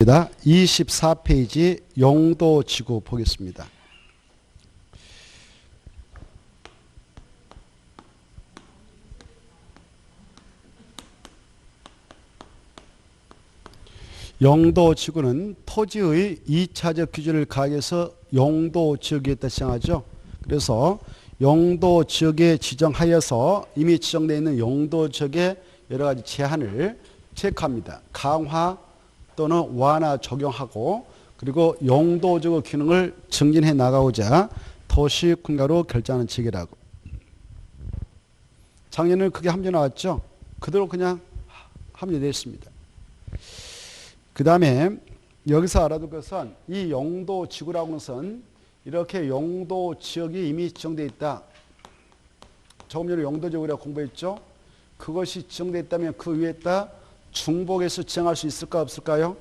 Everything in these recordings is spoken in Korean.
24페이지 용도지구 보겠습니다. 용도지구는 토지의 2차적 기준을 가해서 용도지역이었다 지정하죠. 그래서 용도지역에 지정하여서 이미 지정되어 있는 용도지역의 여러 가지 제한을 체크합니다. 강화 또는 완화 적용하고, 그리고 용도적 기능을 증진해 나가고자 도시군가로 결정하는 체계라고. 작년에는 그게 합류 나왔죠. 그대로 그냥 합류되어 있습니다. 그 다음에 여기서 알아둘 것은 이 용도지구라고 하는 것은 이렇게 용도지역이 이미 지정되어 있다. 조금 전에 용도지구라고 공부했죠. 그것이 지정되어 있다면 그 위에다 중복해서 지정할 수 있을까 없을까요?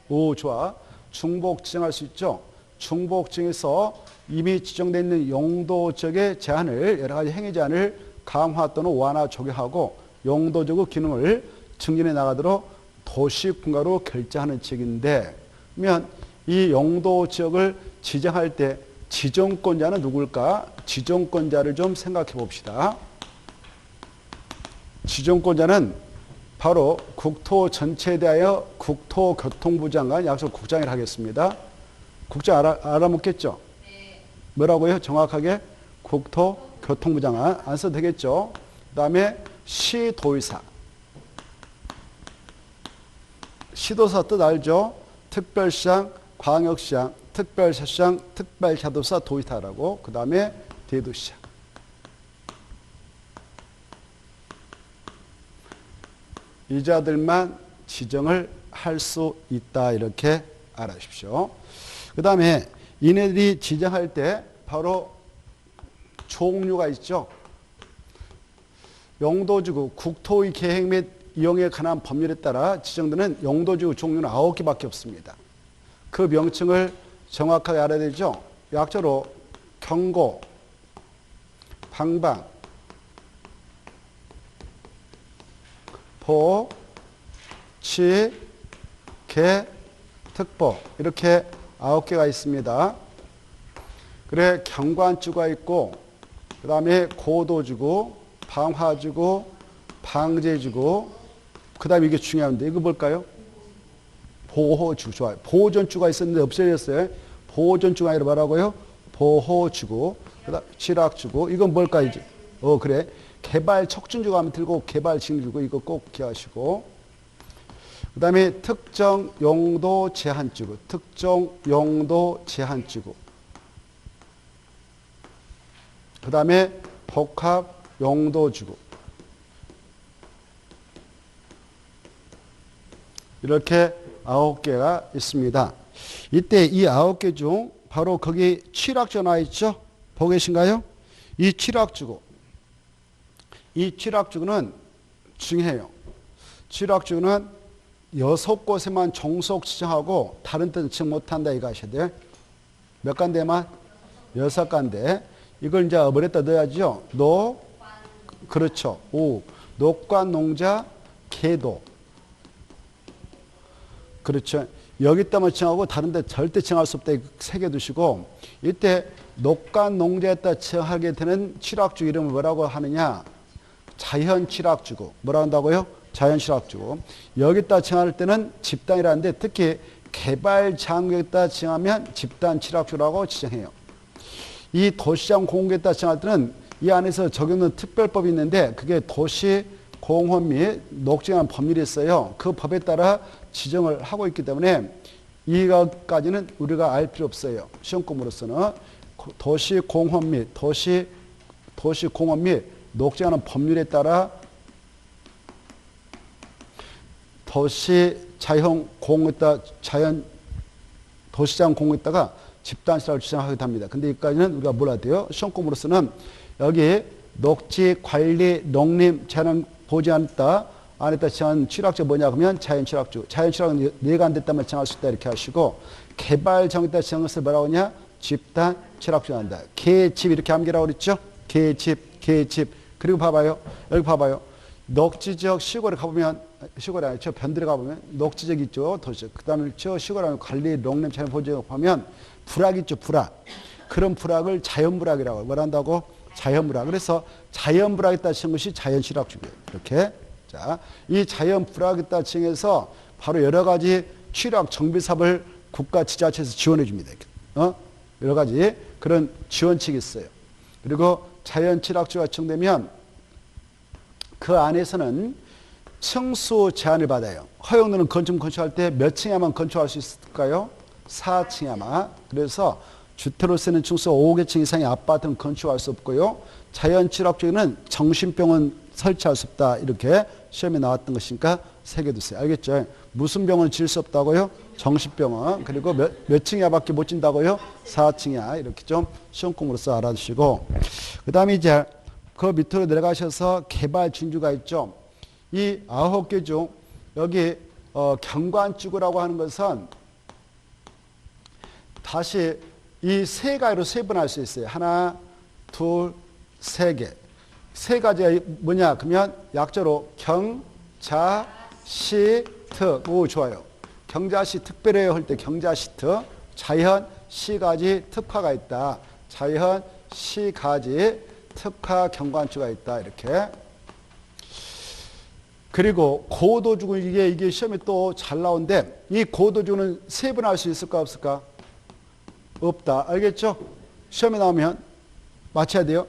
오, 좋아. 중복 지정할 수 있죠. 중복 지정해서 이미 지정되어 있는 용도적의 제한을, 여러 가지 행위 제한을 강화 또는 완화 적용하고 용도적 기능을 증진해 나가도록 도시군가로 결정하는 책인데, 그러면 이 용도지역을 지정할 때 지정권자는 누굴까? 지정권자를 좀 생각해 봅시다. 지정권자는 바로 국토 전체에 대하여 국토교통부 장관, 약속 국장을 하겠습니다. 국장 알아먹겠죠? 네. 뭐라고요? 정확하게 국토교통부 장관 안 써도 되겠죠? 그 다음에 시도의사. 시도사 뜻 알죠? 특별시장, 광역시장, 특별시장, 특별자도사, 도의사라고. 그 다음에 대도시장. 이 자들만 지정을 할 수 있다, 이렇게 알아주십시오. 그 다음에 이네들이 지정할 때 바로 종류가 있죠. 용도지구, 국토의 계획 및 이용에 관한 법률에 따라 지정되는 용도지구 종류는 9개밖에 없습니다. 그 명칭을 정확하게 알아야 되죠. 약자로 경고, 방방, 보, 치, 개, 특보, 이렇게 9개가 있습니다. 그래, 경관지구가 있고, 그 다음에 고도지구, 방화지구, 방제지구, 그 다음에 이게 중요한데, 이거 뭘까요? 보호지구. 좋아요. 보존지구가 있었는데 없어졌어요. 보존지구가 아니라 뭐라고요? 보호지구. 그 다음 지락지구. 이건 뭘까, 이제? 그래. 개발 촉진지구 하면 들고 개발 진지구, 이거 꼭 기억하시고. 그 다음에 특정 용도 제한지구. 특정 용도 제한지구. 그 다음에 복합 용도지구. 이렇게 9개가 있습니다. 이때 이 9개 중 바로 거기 칠학지구 나와 있죠? 보고 계신가요? 이 칠학지구. 이 칠학지구는 중요해요. 칠학지구는 6곳에만 종속 지정하고 다른 데는 지정 못한다, 이거 아셔야 돼요. 몇 간데만? 6간데. 이걸 이제 뭐랬다 넣어야죠? 그렇죠. 녹관, 농자, 계도. 그렇죠. 여기다만 지정하고 다른 데 절대 지정할 수 없다, 이거 새겨두시고, 이때 녹관, 농자에다 지정하게 되는 칠학지구 이름을 뭐라고 하느냐? 자연칠학지구. 뭐라 한다고요? 자연칠학지구. 여기다 지정할 때는 집단이라는데, 특히 개발장구에다 지정하면 집단칠학지구라고 지정해요. 이 도시장 공원에다 지정할 때는 이 안에서 적용되는 특별법이 있는데, 그게 도시공원 및 녹지라는 법률이 있어요. 그 법에 따라 지정을 하고 있기 때문에 이것까지는 우리가 알 필요 없어요. 시험공부로서는 도시공원 및 도시공원 및 녹지하는 법률에 따라 도시장 공원에다가 집단시설을 지정하게 됩니다. 근데 여기까지는 우리가 몰라야 돼요. 시험공부로서는 여기 녹지 관리 농림 재능 보지 않다 안에다 지정한 칠학지가 뭐냐 그러면 자연칠학지구. 자연칠학은 내가 안 됐다면 지정할 수 있다, 이렇게 하시고, 개발정에다 지정한 것을 뭐라고 하냐? 집단칠학지구 한다. 개집 이렇게 암기라고 그랬죠? 개집. 그리고 봐봐요. 여기 봐봐요. 녹지지역 시골에 가보면 시골에 저 변들에 가보면 녹지적 있죠. 도시. 그 다음에 저 시골에 관리 농림 차량 보조역 보면 불악 있죠. 불악. 그런 불악을 자연불악이라고 뭘 한다고? 자연불악. 그래서 자연불악이 있다 친 것이 자연실학주기예요. 이렇게. 자, 이 자연불악이 있다 칭해서 바로 여러 가지 취락 정비사업을 국가 지자체에서 지원해 줍니다. 여러 가지 그런 지원책이 있어요. 그리고 자연취락주가 지정되면 그 안에서는 층수 제한을 받아요. 허용되는 건축할 때 몇 층에만 건축할 수 있을까요? 4층에만. 그래서 주택으로 쓰는 층수 5개층 이상의 아파트는 건축할 수 없고요. 자연취락주에는 정신병원 설치할 수 없다. 이렇게 시험에 나왔던 것이니까 새겨두세요. 알겠죠? 무슨 병원 지을 수 없다고요? 정신병원. 그리고 몇 층이야밖에 못 진다고요? 4층이야. 이렇게 좀 시험 공부로서 알아두시고. 그 다음에 이제 그 밑으로 내려가셔서 개발 진주가 있죠. 이 9개 중 여기 경관지구라고 하는 것은 다시 이 세 가지로 세분할 수 있어요. 하나, 둘, 세 개. 세 가지가 뭐냐? 그러면 약자로 경, 자, 시, 특. 오, 좋아요. 경자시 특별해요 할 때 경자시 특. 자연, 시가지, 특화가 있다. 자연, 시가지, 특화, 경관지가 있다. 이렇게. 그리고 고도주구 이게 시험에 또 잘 나오는데 이 고도주구는 세분할 수 있을까 없을까? 없다. 알겠죠? 시험에 나오면 맞춰야 돼요.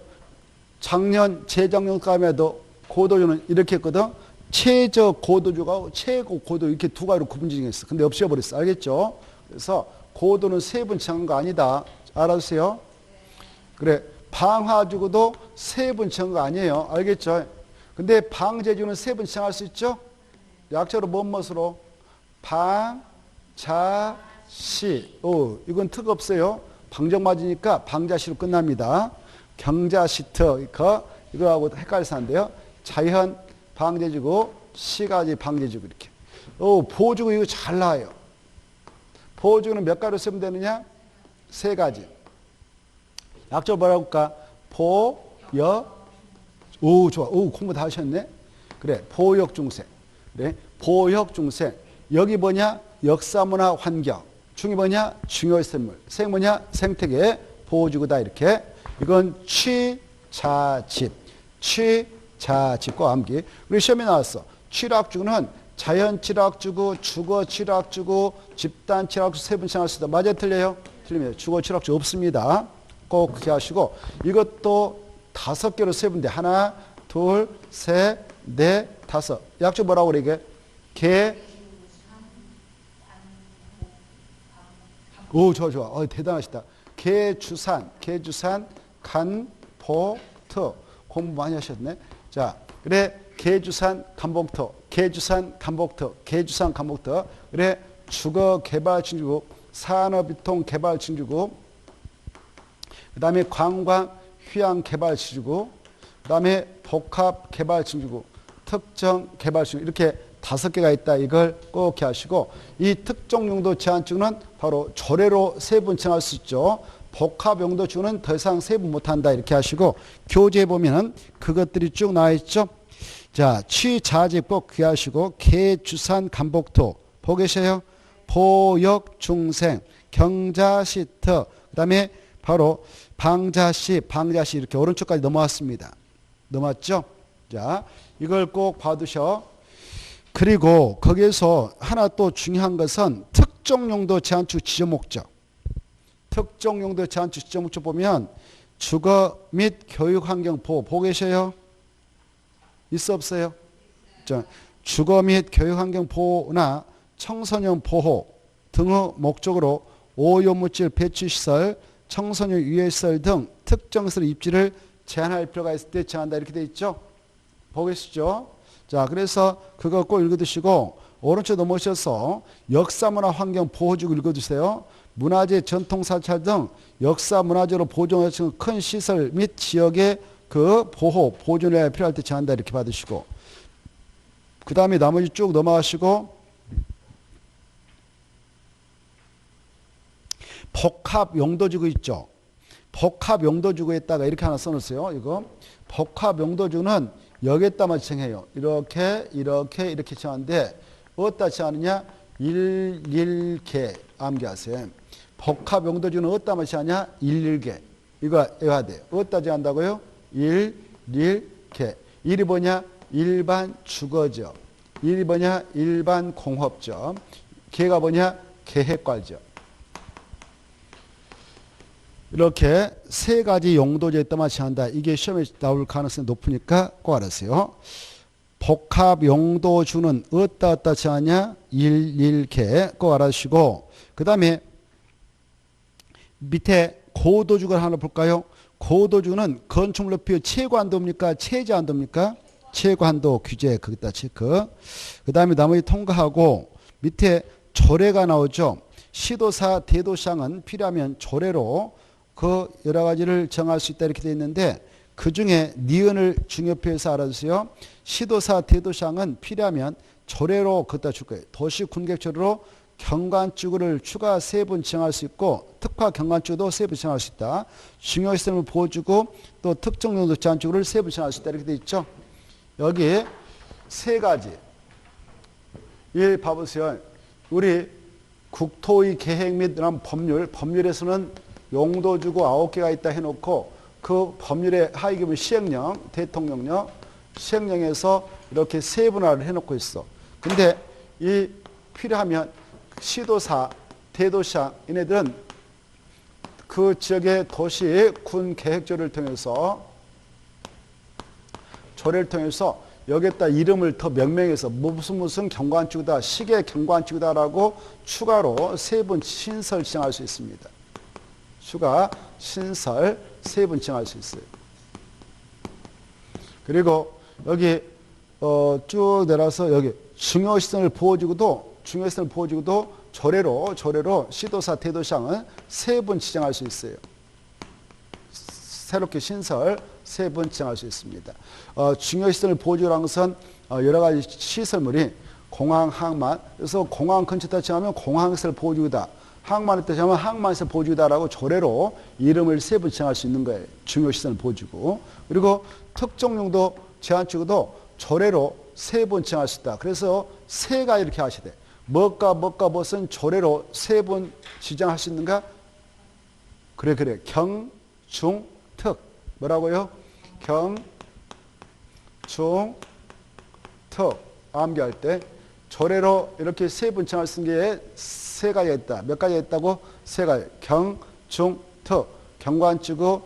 작년, 재작년감에도 고도주는 이렇게 했거든. 최저 고도주가 최고 고도 이렇게 두 가지로 구분 지정했어. 근데 없애버렸어. 알겠죠? 그래서 고도는 세분 정한 거 아니다. 알아주세요. 그래. 방화주구도 세분 정한 거 아니에요. 알겠죠? 근데 방제주는 세분 정할 수 있죠? 약자로 뭐뭇으로? 방, 자, 시. 오, 이건 특 없어요. 방정 맞으니까 방자시로 끝납니다. 경자시특. 이거하고 헷갈려서 안 돼요. 자연 방제주고, 시가지 방제주고, 이렇게. 오, 보주고 이거 잘 나와요. 보주는 몇 가지로 쓰면 되느냐? 세 가지. 약자 뭐라고 할까? 보, 여, 오, 좋아. 오, 공부 다 하셨네. 그래. 보역중생. 그래. 보역중생. 여기 뭐냐? 역사문화 환경. 중이 뭐냐? 중요시설물. 생 뭐냐? 생태계. 보호지구다. 이렇게. 이건 취자집. 취자집과 암기. 우리 시험에 나왔어. 취락주구는 자연취락주구, 주거취락주구, 집단취락주 세분 정할 수 있다. 맞아요? 틀려요? 틀립니다. 주거취락주 없습니다. 꼭 그렇게 하시고 이것도 5개로 세분데 하나, 둘, 셋, 넷, 다섯. 약주 뭐라고 그래 이게? 개. 오, 좋아. 대단하시다. 개주산, 간, 보, 터. 공부 많이 하셨네. 자, 그래. 개주산, 간복터. 개주산, 간복터. 개주산, 간복터. 그래. 주거개발진주구, 산업유통개발진주구. 그 다음에 관광, 휴양개발진주구. 그 다음에 복합개발진주구, 특정개발진주구. 이렇게 5개가 있다. 이걸 꼭 기하시고 이 특정용도 제한주구는 바로 조례로 세분 정할 수 있죠. 복합용도주구는 더 이상 세분 못한다. 이렇게 하시고 교재에 보면 그것들이 쭉 나와 있죠. 자, 취자집 꼭 귀하시고 개주산 간복토 보고 계세요. 보역중생, 경자시터, 그 다음에 바로 방자시 이렇게 오른쪽까지 넘어왔습니다. 넘어왔죠? 자, 이걸 꼭 봐두셔. 그리고 거기에서 하나 또 중요한 것은 특정용도 제한축 지정목적. 특정용도 제한축 지정목적 보면 주거 및 교육환경 보호 보고 계셔요? 있어 없어요? 자, 주거 및 교육환경 보호나 청소년 보호 등의 목적으로 오염물질 배출시설, 청소년 유해시설 등 특정시설 입지를 제한할 필요가 있을 때 제한한다. 이렇게 돼 있죠? 보고 계시죠? 자, 그래서 그거 꼭 읽어두시고 오른쪽 넘어오셔서 역사문화 환경 보호지구 읽어두세요. 문화재 전통사찰 등 역사문화재로 보존하는 큰 시설 및 지역의 그 보호, 보존에 필요할 때 제한한다. 이렇게 받으시고 그 다음에 나머지 쭉 넘어가시고 복합용도지구 있죠. 복합용도지구에다가 이렇게 하나 써놓으세요. 이거 복합용도지구는 여기에다만 지정해요. 이렇게 지정하는데 어디다 지정하느냐? 일일개 암기하세요. 복합 용도주는 어디다만 지정하냐? 일일개. 이거 외워야 돼요. 어디다 지정한다고요? 일일개. 일이 뭐냐? 일반 주거죠. 일이 뭐냐? 일반 공업죠. 개가 뭐냐? 계획관리죠. 이렇게 세 가지 용도주에 있다만 지정한다. 이게 시험에 나올 가능성이 높으니까 꼭 알았어요. 복합 용도주는 어디다 지정하냐? 일일개 꼭 알아주시고, 그 다음에 밑에 고도주를 하나 볼까요? 고도주는 건축물 높이 최고한도입니까? 최저한도입니까? 최고한도 규제 거기다 체크. 그 다음에 나머지 통과하고 밑에 조례가 나오죠. 시도사 대도시장은 필요하면 조례로 그 여러 가지를 정할 수 있다 이렇게 되어 있는데 그 중에 니은을 중요표에서 알아주세요. 시도사 대도시장은 필요하면 조례로 그것다 줄 거예요. 도시 군객조례로 경관주구를 추가 세분 지정할 수 있고 특화 경관주구도 세분 지정할 수 있다. 중요시설을 보여주고 또 특정 용도 제한주구를 세분 지정할 수 있다 이렇게 되어 있죠. 여기 세 가지. 이 봐보세요. 우리 국토의 계획 및 법률에서는 용도주구 9개가 있다 해놓고 그 법률의 하위기본 시행령, 대통령령, 시행령에서 이렇게 세분화를 해놓고 있어. 근데 이 필요하면 시도사, 대도시장 얘네들은 그 지역의 도시, 군 계획조를 통해서 조례를 통해서 여기에다 이름을 더 명명해서 무슨 경관주구다, 시계 경관주구다라고 추가로 세분 신설 지정할 수 있습니다. 추가 신설 세분 지정할 수 있어요. 그리고 여기 쭉 내려서 여기 중요시설을 보호지구도 조례로 시도사 대도시장은 세분 지정할 수 있어요. 새롭게 신설 세 번 지정할 수 있습니다. 중요시설을 보호지구라는 것은 여러 가지 시설물이 공항, 항만, 그래서 공항 근처에 지정하면 공항시설 보호지구다. 항만에 지정하면 항만시설 보호지구다라고 조례로 이름을 세 번 지정할 수 있는 거예요. 중요시설 보호지구. 그리고 특정용도 제한지구도 조례로 세 번 지정할 수 있다. 그래서 세가 이렇게 하시되 뭐가 무엇은 조례로 세 번 지정할 수 있는가? 그래. 경, 중, 특. 뭐라고요? 경, 중, 특. 암기할 때 조례로 이렇게 세 번 지정할 수 있는 게 세 가지가 있다. 몇 가지가 있다고? 세 가지. 경, 중, 특. 경관주구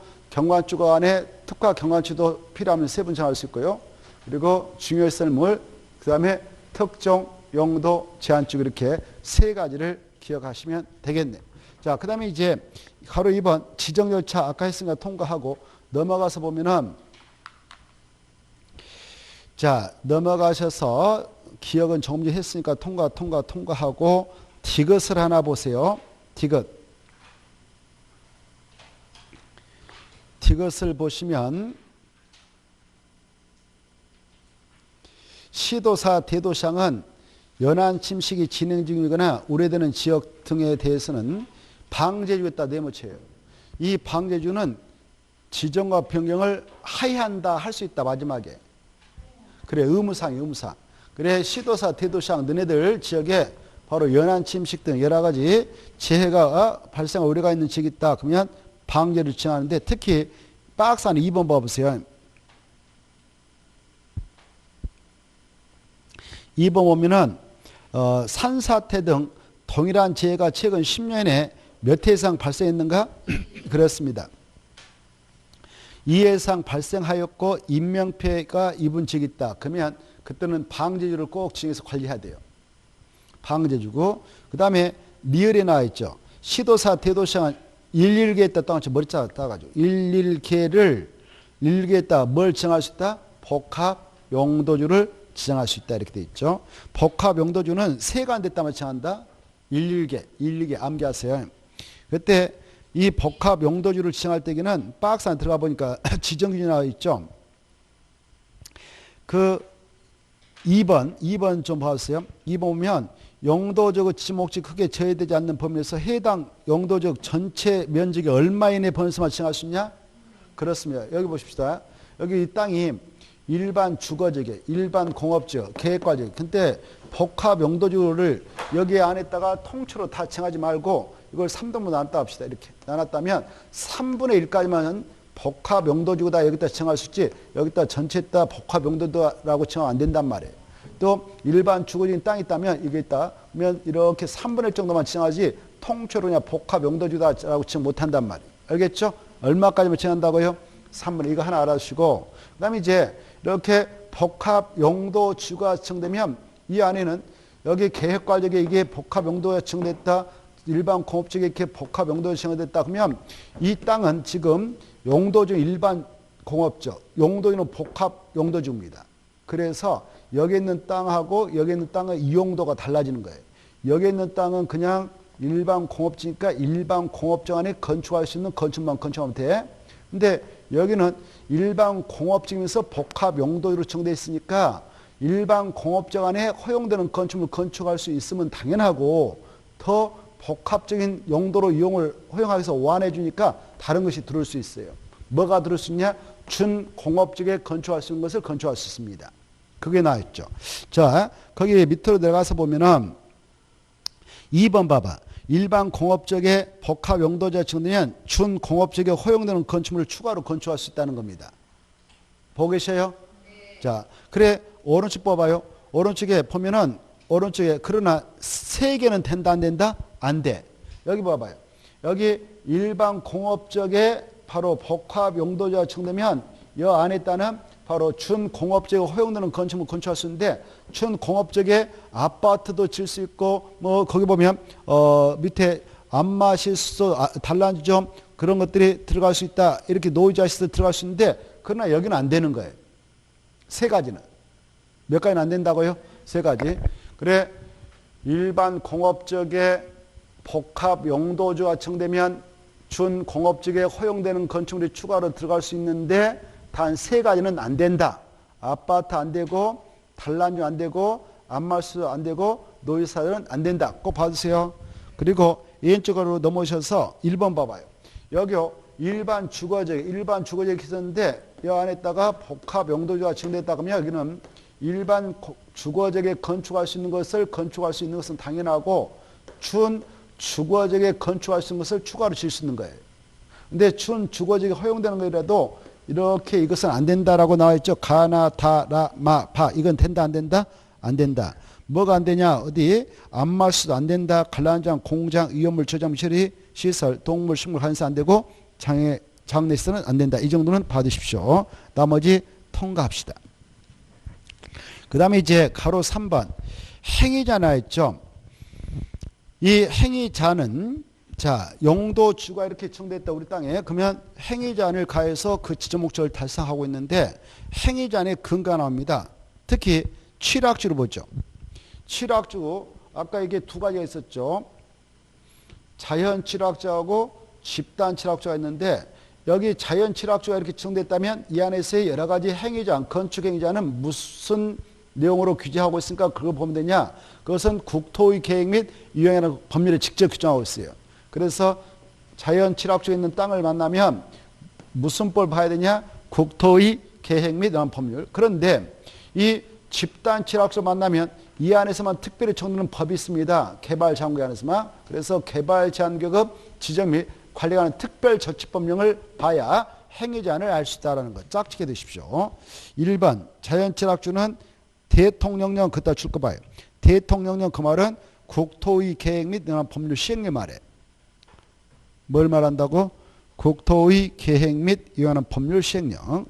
안에 특화 경관주도 필요하면 세 번 지정할 수 있고요. 그리고 중요시설물, 그 다음에 특정 용도 제한주구 이렇게 세 가지를 기억하시면 되겠네요. 자, 그 다음에 이제 바로 2번 지정 절차 아까 했으니까 통과하고 넘어가서 보면은 자, 넘어가셔서 기억은 조금 전에 했으니까 통과하고 디귿을 하나 보세요. 디귿을 보시면 시도사 대도시장은 연안 침식이 진행 중이거나 우려되는 지역 등에 대해서는 방제주에다 내모쳐요. 이 방제주는 지정과 변경을 하야한다 할 수 있다 마지막에. 그래 의무상. 그래 시도사 대도시장 너네들 지역에 바로 연안 침식 등 여러 가지 재해가 발생할 우려가 있는 지역이 있다. 그러면 방제를 지정하는데 특히 박스 안에 2번 봐보세요. 2번 보면은 산사태 등 동일한 재해가 최근 10년에 몇 회 이상 발생했는가? 그렇습니다. 2회 이상 발생하였고 인명피해가 입은 지역이 있다. 그러면 그때는 방제주를 꼭 지정해서 관리해야 돼요. 방제주고 그 다음에 리을에 나와 있죠. 시도사 대도시장은 1일개에다 땅을 머리 따가지고 1일개에다 뭘 지정할 수 있다? 복합 용도주를 지정할 수 있다 이렇게 돼 있죠. 복합 용도주는 세 가지 됐다면 지정한다. 1일개 암기하세요. 그때 이 복합 용도주를 지정할 때에는 박스 안에 들어가 보니까 지정규칙이 나와 있죠. 그 2번 좀 봐주세요. 2번 보면 용도적 지목지 크게 제외되지 않는 범위에서 해당 용도적 전체 면적이 얼마 이내 범위에서만 지정할 수 있냐? 그렇습니다. 여기 보십시다. 여기 이 땅이 일반 주거지계, 일반 공업지역, 계획과지역. 근데 복합 용도지구를 여기 안에다가 통째로 다 칭하지 말고 이걸 3등분 나눴다 합시다. 이렇게 나눴다면 3분의 1까지만 복합 용도지구다 여기다 칭할 수 있지 여기다 전체다 복합 용도지구라고 칭하면 안 된단 말이에요. 또 일반 주거지인 땅이 있다면 이게 있다. 그러면 이렇게 3분의 1 정도만 칭하지 통째로 그냥 복합 용도지구다라고 칭 못한단 말이에요. 알겠죠? 얼마까지만 칭한다고요? 3분의 이거 하나 알아주시고 그 다음에 이제 이렇게 복합 용도 지구가 지정되면 이 안에는 여기 계획과적에 이게 복합 용도가 지정됐다. 일반 공업지역에 이렇게 복합 용도가 지정됐다. 그러면 이 땅은 지금 용도지구 일반 공업지역, 용도지구는 복합 용도지구입니다. 그래서 여기 있는 땅하고 여기 있는 땅의 이용도가 달라지는 거예요. 여기 있는 땅은 그냥 일반 공업지니까 일반 공업지역 안에 건축할 수 있는 건축만 건축하면 돼. 근데 여기는 일반 공업지구에서 복합 용도로 지정되어 있으니까 일반 공업지역 안에 허용되는 건축물 건축할 수 있으면 당연하고 더 복합적인 용도로 이용을 허용하기 위해서 완화해 주니까 다른 것이 들어올 수 있어요. 뭐가 들어올 수 있냐? 준공업지역에 건축할 수 있는 것을 건축할 수 있습니다. 그게 나왔죠. 자, 거기 밑으로 내려가서 보면은 2번 봐봐. 일반 공업지역에 복합 용도지가 지정되면 준공업지역에 허용되는 건축물을 추가로 건축할 수 있다는 겁니다. 보고 계셔요? 네. 자, 그래 오른쪽 봐봐요. 오른쪽에 보면은 오른쪽에 그러나 3개는 된다 안 된다? 안 돼. 여기 봐봐요. 여기 일반 공업지역에 바로 복합 용도지가 지정되면 이 안에 있다는 바로 준공업지역에 허용되는 건축물 건축할 수 있는데 준공업지역에 아파트도 질 수 있고 뭐 거기 보면 밑에 안마실수, 단란주점 그런 것들이 들어갈 수 있다. 이렇게 노이즈시설도 들어갈 수 있는데 그러나 여기는 안 되는 거예요. 3가지는. 몇 가지는 안 된다고요? 3가지. 그래 일반 공업지역에 복합 용도지가 지정되면 준공업지역에 허용되는 건축물이 추가로 들어갈 수 있는데 단 3가지는 안 된다. 아파트 안 되고 단란주 안 되고 안마수 안 되고 노이사들은 안 된다. 꼭 봐주세요. 그리고 왼쪽으로 넘어오셔서 1번 봐봐요. 여기요 일반 주거지역이 있었는데 이 안에다가 복합 용도지가 지정됐다 그러면 여기는 일반 주거지역에 건축할 수 있는 것을 건축할 수 있는 것은 당연하고 준 주거지역에 건축할 수 있는 것을 추가로 질 수 있는 거예요. 근데 준 주거지역에 허용되는 것이라도 이렇게 이것은 안 된다라고 나와 있죠. 가나, 다, 라, 마, 파. 이건 된다, 안 된다? 안 된다. 뭐가 안 되냐? 어디? 안마수도 안 된다. 관람장, 공장, 위험물 저장 처리, 시설, 동물, 식물, 한사 안 되고 장례시설은 안 된다. 이 정도는 봐두십시오. 나머지 통과합시다. 그 다음에 이제 가로 3번. 행위자나 있죠. 이 행위자는 자, 용도 지구가 이렇게 지정됐다 우리 땅에. 그러면 행위자안을 가해서 그 지정 목적을 달성하고 있는데 행위자안의 근거가 나옵니다. 특히 칠학주로 보죠. 칠학주 아까 이게 2가지가 있었죠. 자연 칠학주하고 집단 칠학주가 있는데 여기 자연 칠학주가 이렇게 지정됐다면 이 안에서의 여러 가지 행위자안, 건축 행위자는 무슨 내용으로 규제하고 있으니까 그걸 보면 되냐? 그것은 국토의 계획 및 유형이라는 법률에 직접 규정하고 있어요. 그래서 자연 칠학주에 있는 땅을 만나면 무슨 법 봐야 되냐? 국토의 계획 및 이런 법률. 그런데 이 집단 칠학주 만나면 이 안에서만 특별히 정하는 법이 있습니다. 개발 장관 안에서만. 그래서 개발 제한계급 지정 및 관리하는 특별조치법령을 봐야 행위자안을 알 수 있다는 거 짝짓게 되십시오. 1번 자연 칠학주는 대통령령 그따 줄 거 봐요. 대통령령 그 말은 국토의 계획 및 이런 법률 시행령 말해. 뭘 말한다고? 국토의 계획 및 이와는 법률 시행령.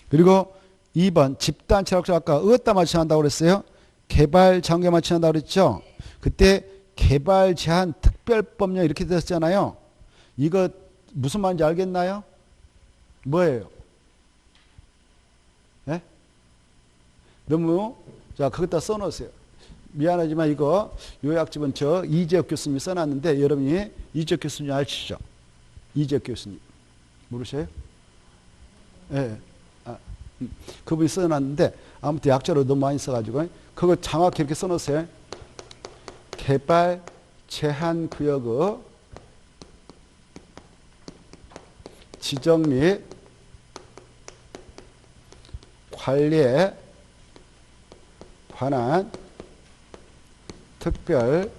그리고 2번 집단 칠학주 아까 어디다 맞춰한다고 그랬어요? 개발 장려 맞춰한다고 그랬죠? 그때 개발 제한 특별법령 이렇게 됐잖아요. 이거 무슨 말인지 알겠나요? 뭐예요? 네? 너무 자, 그것다 써놓으세요. 미안하지만 이거 요약집은 저 이재혁 교수님이 써놨는데 여러분이 이재혁 교수님 아시죠? 이재혁 교수님. 모르셔요? 예. 네. 그분이 써놨는데 아무튼 약자로 너무 많이 써가지고 그거 정확히 이렇게 써놓으세요. 개발 제한 구역의 지정 및 관리에 관한 특별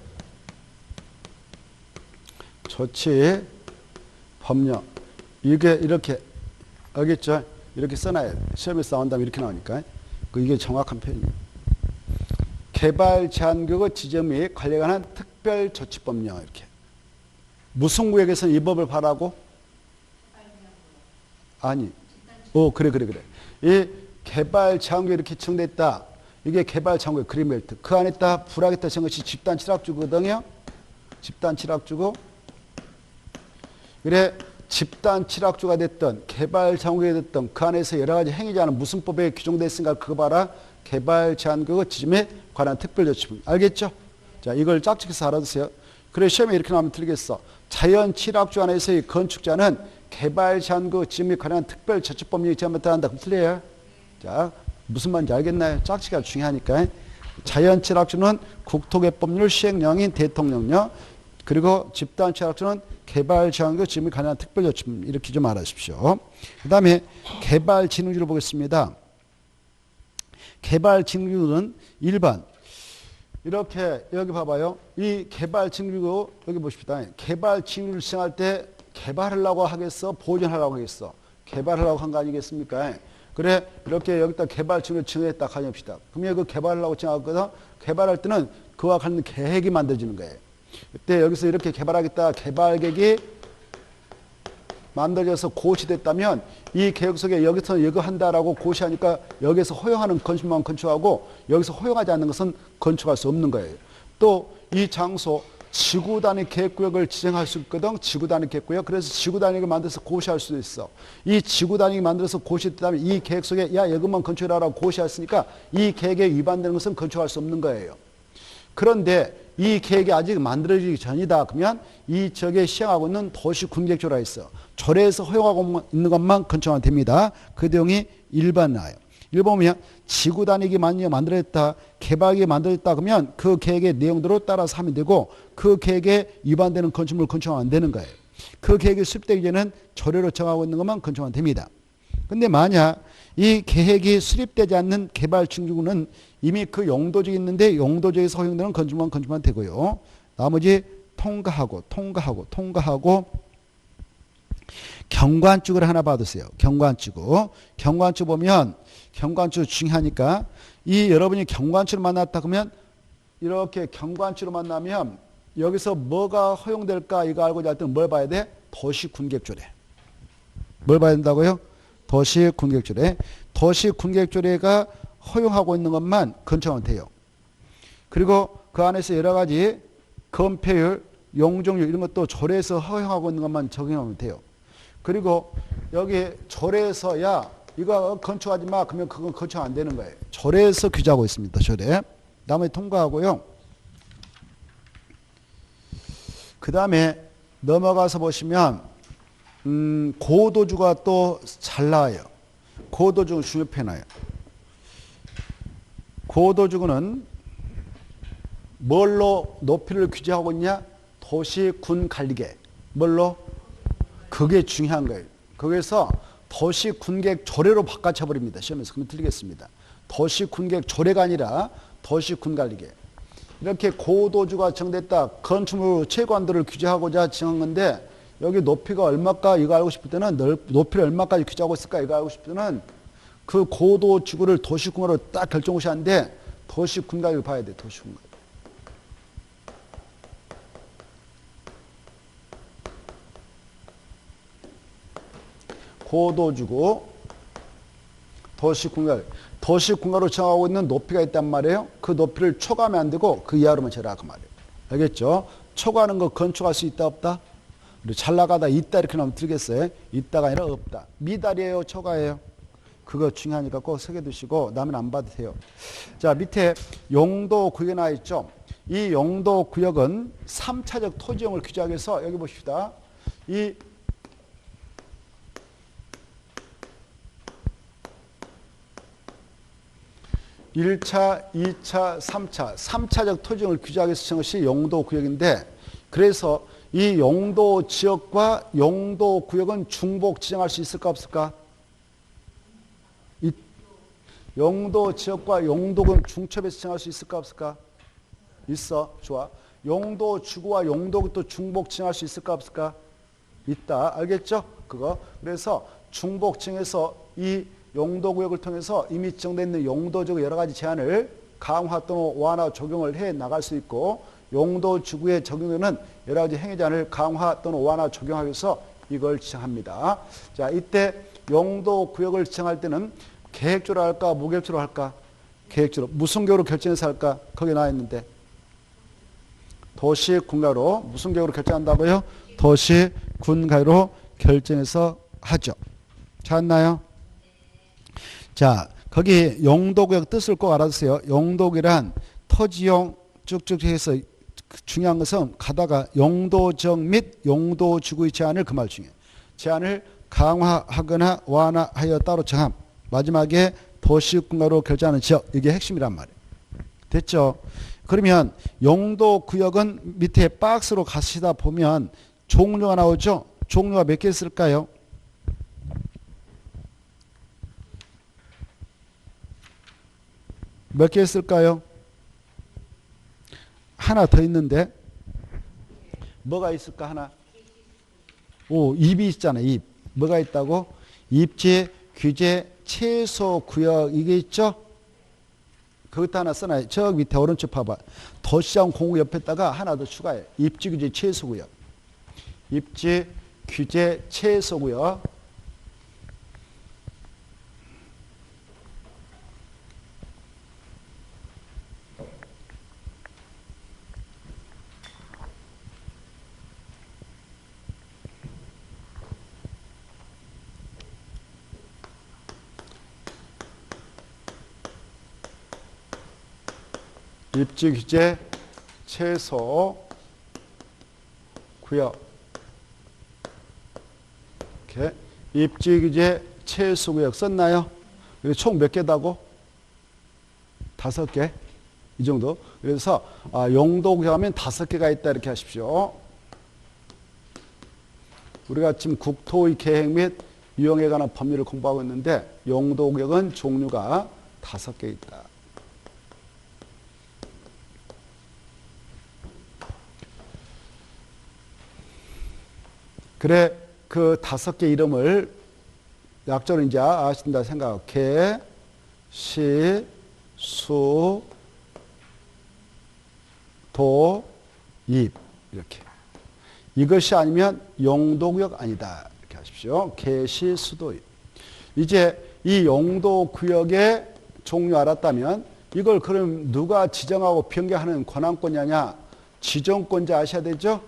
조치 법령. 이게 이렇게 알겠죠? 이렇게 써놔야 돼. 시험에서 나온다면 이렇게 나오니까. 이게 정확한 표현이에요. 개발 제한구역 지정 및 관리에 관한 특별 조치 법령. 이렇게. 무슨 구역에서는 이 법을 바라고? 아니. 그래. 이 개발 제한구역 이렇게 지정돼 있다. 이게 개발 제한구역 그린벨트. 그 안에 있다 불하겠다 지은 것이 집단 칠학주거든요. 집단 칠학주고. 그래 집단 칠학주가 됐던 개발 제한구역이 됐던 그 안에서 여러 가지 행위지 않은 무슨 법에 규정되어 있으니까 그거 봐라. 개발 제한구역 지정에 관한 특별조치법. 알겠죠? 자, 이걸 짝짓해서 알아두세요. 그래 시험에 이렇게 나오면 틀리겠어. 자연 칠학주 안에서의 건축자는 개발 제한구역 지정에 관한 특별조치법령이 제한한다. 그럼 틀려요. 자, 무슨 말인지 알겠나요? 짝짓기가 중요하니까. 자연 칠학주는 국토개법률 시행령인 대통령령. 그리고 집단 칠학주는 개발 제한구역 지정에 관한 특별조치법. 이렇게 좀 알아주십시오. 그 다음에 개발진흥주를 보겠습니다. 개발진흥주는 1번. 이렇게 여기 봐봐요. 이 개발진흥주 여기 보십시다. 개발진흥주를 시행할 때 개발하려고 하겠어? 보존하려고 하겠어? 개발하려고 한 거 아니겠습니까? 그래 이렇게 여기다 개발진흥을 정했다 가정합시다. 그러면 그 개발하려고 정하거든. 개발할 때는 그와 관련 계획이 만들어지는 거예요. 그때 여기서 이렇게 개발하겠다 개발계획이 만들어져서 고시됐다면 이 계획 속에 여기서 이거 한다라고 고시하니까 여기서 허용하는 건축만 건축하고 여기서 허용하지 않는 것은 건축할 수 없는 거예요. 또 이 장소 지구 단위 계획구역을 지정할 수 있거든. 지구 단위 계획구역. 그래서 지구 단위를 만들어서 고시할 수도 있어. 이 지구 단위 만들어서 고시했다면 이 계획 속에 야 이것만 건축하라고 고시했으니까 이 계획에 위반되는 것은 건축할 수 없는 거예요. 그런데 이 계획이 아직 만들어지기 전이다. 그러면 이 지역에 시행하고 있는 도시군계획조례가 있어. 조례에서 허용하고 있는 것만 건축하면 됩니다. 그 내용이 1번 나와요. 1번 보면 지구 단위기 만들어졌다. 개발계획이 만들어졌다. 그러면 그 계획의 내용대로 따라서 하면 되고 그 계획에 위반되는 건축물을 건축하면 안 되는 거예요. 그 계획이 수립되기 전에는 조례로 정하고 있는 것만 건축하면 됩니다. 근데 만약 이 계획이 수립되지 않는 개발진흥주는 이미 그 용도지에 있는데 용도지에서 허용되는 건축만 건축만 되고요. 나머지 통과하고 경관축을 하나 받으세요. 경관축 보면 경관축 중요하니까 이 여러분이 경관축을 만났다 그러면 이렇게 경관축을 만나면 여기서 뭐가 허용될까 이거 알고자 할 때는 뭘 봐야 돼? 도시군계획조례. 뭘 봐야 된다고요? 도시군계획조례. 도시군계획조례가 허용하고 있는 것만 건축하면 돼요. 그리고 그 안에서 여러 가지 건폐율, 용적률 이런 것도 조례에서 허용하고 있는 것만 적용하면 돼요. 그리고 여기 조례에서 야 이거 건축하지 마 그러면 그건 건축 안 되는 거예요. 조례에서 규정하고 있습니다. 조례. 나머지 통과하고요. 그 다음에 넘어가서 보시면 고도주가 또 잘 나와요. 고도주는 중요표 나요. 고도주구는 뭘로 높이를 규제하고 있냐? 도시군관리계. 뭘로? 그게 중요한 거예요. 거기서 도시군계획 조례로 바꿔쳐버립니다. 시험에서. 그러면 틀리겠습니다. 도시군계획 조례가 아니라 도시군관리계. 이렇게 고도주가 정됐다. 건축물 채관도를 규제하고자 정한 건데 여기 높이가 얼마까 이거 알고 싶을 때는 높이를 얼마까지 규제하고 있을까 이거 알고 싶을 때는 그 고도지구를 도시군으로 딱 결정하셨는데 도시군관리를 봐야 돼. 도시군관리. 고도지구 도시군관리. 도시군관리로 정하고 있는 높이가 있단 말이에요. 그 높이를 초과하면 안 되고 그 이하로만 재라 그 말이에요. 알겠죠? 초과하는 거 건축할 수 있다 없다? 잘 나가다 있다 이렇게 나오면 틀리겠어요? 있다가 아니라 없다. 미달이에요? 초과예요? 그거 중요하니까 꼭 새겨두시고 남은 안 봐도 돼요. 자 밑에 용도구역에 나와 있죠. 이 용도구역은 3차적 토지용을 규제하기 위해서 여기 보십시다. 이 1차, 2차, 3차, 3차적 토지용을 규제하기 위해서 정한 것이 용도구역인데 그래서 이 용도 지역과 용도 구역은 중복 지정할 수 있을까 없을까? 이 용도 지역과 용도군 중첩에서 지정할 수 있을까 없을까? 있어. 좋아. 용도 지구와 용도구도 중복 지정할 수 있을까 없을까? 있다. 알겠죠? 그거. 그래서 중복 지정해서 이 용도구역을 통해서 이미 지정되어 있는 용도적 여러 가지 제한을 강화 또는 완화 적용을 해 나갈 수 있고, 용도 지구에 적용되는 여러 가지 행위 제한을 강화 또는 완화 적용하기 위해서 이걸 지정합니다. 자, 이때 용도 구역을 지정할 때는 계획적으로 할까, 무계획적으로 할까? 계획적으로. 무슨 계획으로 결정해서 할까? 거기 나와 있는데. 도시 군가로 무슨 계획으로 결정한다고요? 도시 군가로 결정해서 하죠. 찾았나요? 자, 거기 용도구역 뜻을 꼭 알아두세요. 용도구역이란 토지용 쭉쭉 해서 중요한 것은 가다가 용도적 및 용도지구의 제한을 그 말 중에 제한을 강화하거나 완화하여 따로 정함. 마지막에 도시군가로 결정하는 지역. 이게 핵심이란 말이에요. 됐죠? 그러면 용도구역은 밑에 박스로 가시다 보면 종류가 나오죠? 종류가 몇 개 있을까요? 몇 개 있을까요? 하나 더 있는데 뭐가 있을까? 하나. 오, 입이 있잖아요. 입. 뭐가 있다고? 입지, 규제, 최소 구역 이게 있죠? 그것도 하나 써놔요. 저 밑에 오른쪽 봐봐. 도시장 공구 옆에다가 하나 더 추가해. 입지, 규제, 최소 구역. 입지, 규제, 최소 구역. 입지 규제 최소 구역. 이렇게 입지 규제 최소 구역 썼나요? 총 몇 개다고? 5개. 이 정도. 그래서 용도 구역하면 5개가 있다 이렇게 하십시오. 우리가 지금 국토의 계획 및 유형에 관한 법률을 공부하고 있는데 용도 구역은 종류가 5개 있다. 그래, 그 5개 이름을 약자로 이제 아신다 생각하고, 개, 시, 수, 도, 입. 이렇게. 이것이 아니면 용도구역 아니다. 이렇게 하십시오. 개, 시, 수, 도, 입. 이제 이 용도구역의 종류 알았다면 이걸 그럼 누가 지정하고 변경하는 권한권자냐? 지정권자 아셔야 되죠?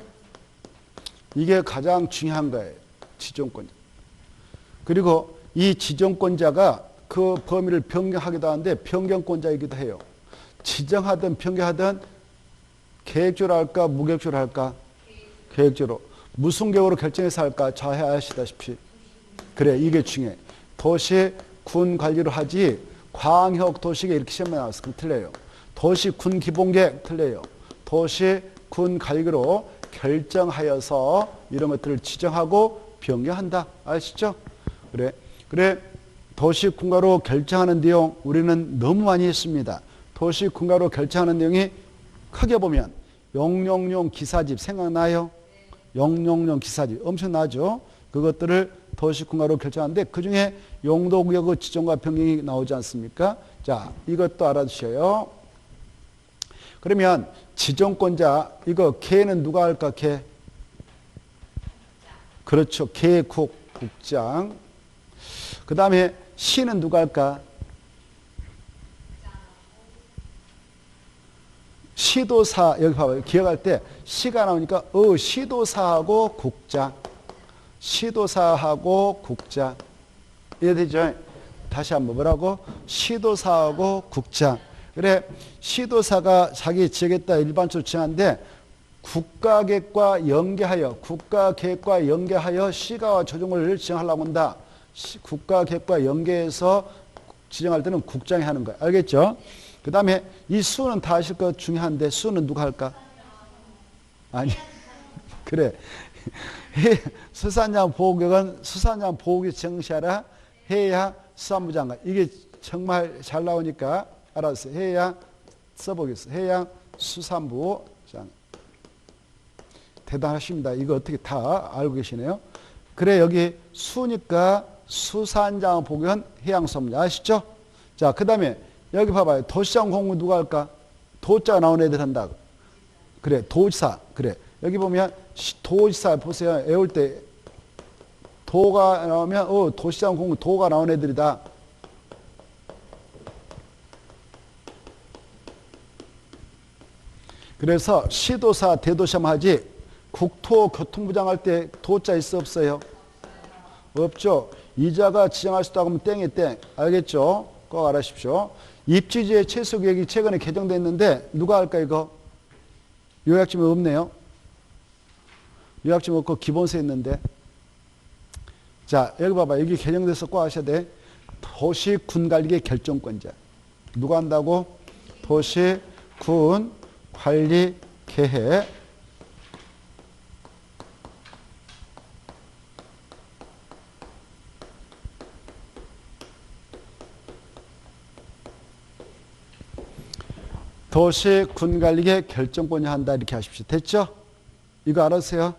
이게 가장 중요한 거예요. 지정권자. 그리고 이 지정권자가 그 범위를 변경하기도 하는데 변경권자이기도 해요. 지정하든 변경하든 계획적으로 할까 무계획적으로 할까? 계획적으로. 무슨 계획으로 결정해서 할까? 잘 아시다시피. 그래, 이게 중요해. 도시 군 관리로 하지 광역 도시계 이렇게 시험에 나왔어. 그럼 틀려요. 도시 군 기본계획 틀려요. 도시 군 관리로 결정하여서 이런 것들을 지정하고 변경한다. 아시죠? 그래. 도시군가로 결정하는 내용 우리는 너무 많이 했습니다. 도시군가로 결정하는 내용이 크게 보면 용용용 기사집 생각나요? 용용용 기사집 엄청나죠? 그것들을 도시군가로 결정하는데 그중에 용도구역의 지정과 변경이 나오지 않습니까? 자, 이것도 알아두셔요. 그러면 지정권자 이거 개는 누가 할까? 개. 그렇죠. 개국 국장. 그 다음에 시는 누가 할까? 시도사. 여기 봐봐요. 기억할 때 시가 나오니까 시도사하고 국장. 시도사하고 국장. 이해되죠? 다시 한번 뭐라고? 시도사하고 국장. 그래, 시도사가 자기 지역에다 일반적으로 지정하는데 국가계획과 연계하여 시가와 조정을 지정하려고 한다. 국가계획과 연계해서 지정할 때는 국장이 하는 거야. 알겠죠? 그 다음에 이 수는 다 아실 것 중요한데 수는 누가 할까? 아니, 그래. 수산양 보호국은 수산양 보호국이 정시하라 해야 수산부 장관. 이게 정말 잘 나오니까 알았어요. 해양 써보겠어요. 해양 수산부 장관. 대단하십니다. 이거 어떻게 다 알고 계시네요. 그래 여기 수니까 수산장 보호국은 해양수산부 아시죠? 자, 그 다음에 여기 봐봐요. 도시장 공부 누가 할까? 도자가 나온 애들 한다. 그래, 도지사. 그래. 여기 보면 도지사 보세요. 외울 때 도가 나오면 도시장 공부 도가 나온 애들이다. 그래서 시도사 대도시만 하지 국토교통부장 할 때 도자 있어 없어요? 없죠. 이자가 지정할 수 있다고 하면 땡이 땡. 알겠죠? 꼭 알아십시오. 입지제 최소계획이 최근에 개정됐는데 누가 할까 이거? 요약집에 없네요. 요약집 없고 기본세 있는데. 자, 여기 봐봐. 여기 개정돼서 꼭 아셔야 돼. 도시군관리계 결정권자. 누가 한다고? 도시군관리계획. 도시군관리계 결정권이 한다 이렇게 하십시오. 됐죠? 이거 알았어요?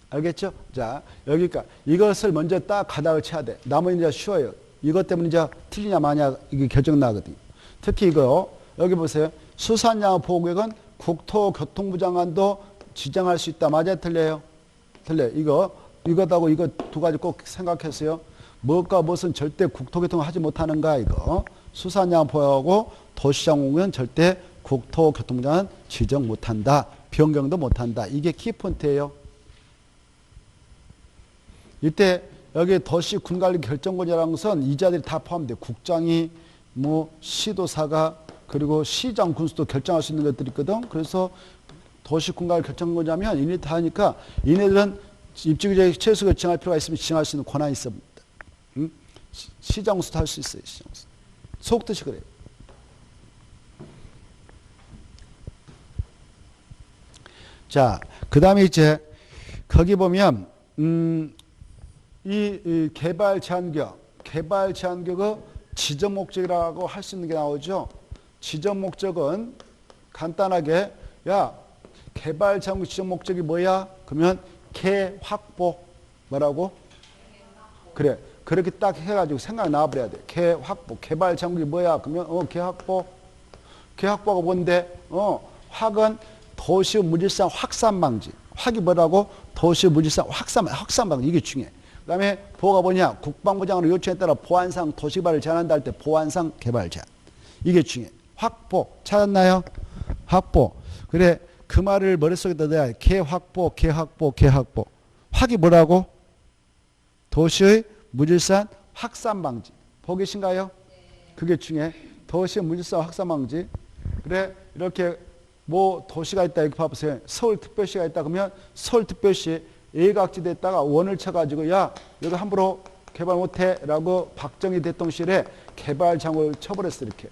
알겠죠? 자, 여기까 이것을 먼저 딱 가닥을 쳐야 돼. 나머지 이제 쉬워요. 이것 때문에 이제 틀리냐 마냐 이게 결정 나거든요. 특히 이거 여기 보세요. 수산양보호구역은 국토교통부 장관도 지정할 수 있다. 맞아요? 틀려요? 틀려요. 이것하고 이거 두 가지 꼭 생각했어요. 무엇과 무엇은 절대 국토교통을 하지 못하는가 이거. 수산양보호하고 도시장공은 절대 국토교통부장은 지정 못한다. 변경도 못한다. 이게 키포인트예요. 이때 여기 도시군관리 결정권이라는 것은 이자들이 다 포함돼요. 국장이 시도사가 그리고 시장 군수도 결정할 수 있는 것들이 있거든. 그래서 도시군관리 결정권자면 이네 다 하니까 이네들은 입지구제 최소 결정할 필요가 있으면 지정할 수 있는 권한이 있습니다. 응? 시장 군수도 할 수 있어요. 시장 군수. 속뜻이 그래요. 자, 그 다음에 이제 거기 보면 이 개발 제한구역의 지정 목적이라고 할 수 있는 게 나오죠. 지정 목적은 간단하게 개발 제한구역 지정 목적이 뭐야? 그러면 개 확보 뭐라고? 그래. 그렇게 딱 해가지고 생각 나와버려야 돼. 개 확보. 개발 제한구역이 뭐야? 그러면 개 확보. 개 확보가 뭔데? 확은 도시 무질서 확산 방지. 확이 뭐라고? 도시 무질서 확산 방지. 이게 중요해. 그 다음에 보호가 뭐냐? 국방부 장관의 요청에 따라 보안상 도시개발을 제한한다 할 때 보안상 개발 제한. 이게 중요해. 확보. 찾았나요? 확보. 그래. 그 말을 머릿속에다 넣어야 해. 개확보. 확이 뭐라고? 도시의 무질서한 확산 방지. 보고 계신가요? 그게 중요해. 도시의 무질서한 확산 방지. 그래. 이렇게 도시가 있다 이렇게 봐보세요. 서울특별시가 있다 그러면 서울특별시 예각지대에다가 원을 쳐가지고 여기 함부로 개발 못해 라고 박정희 대통령실에 개발 장을 쳐버렸어 이렇게.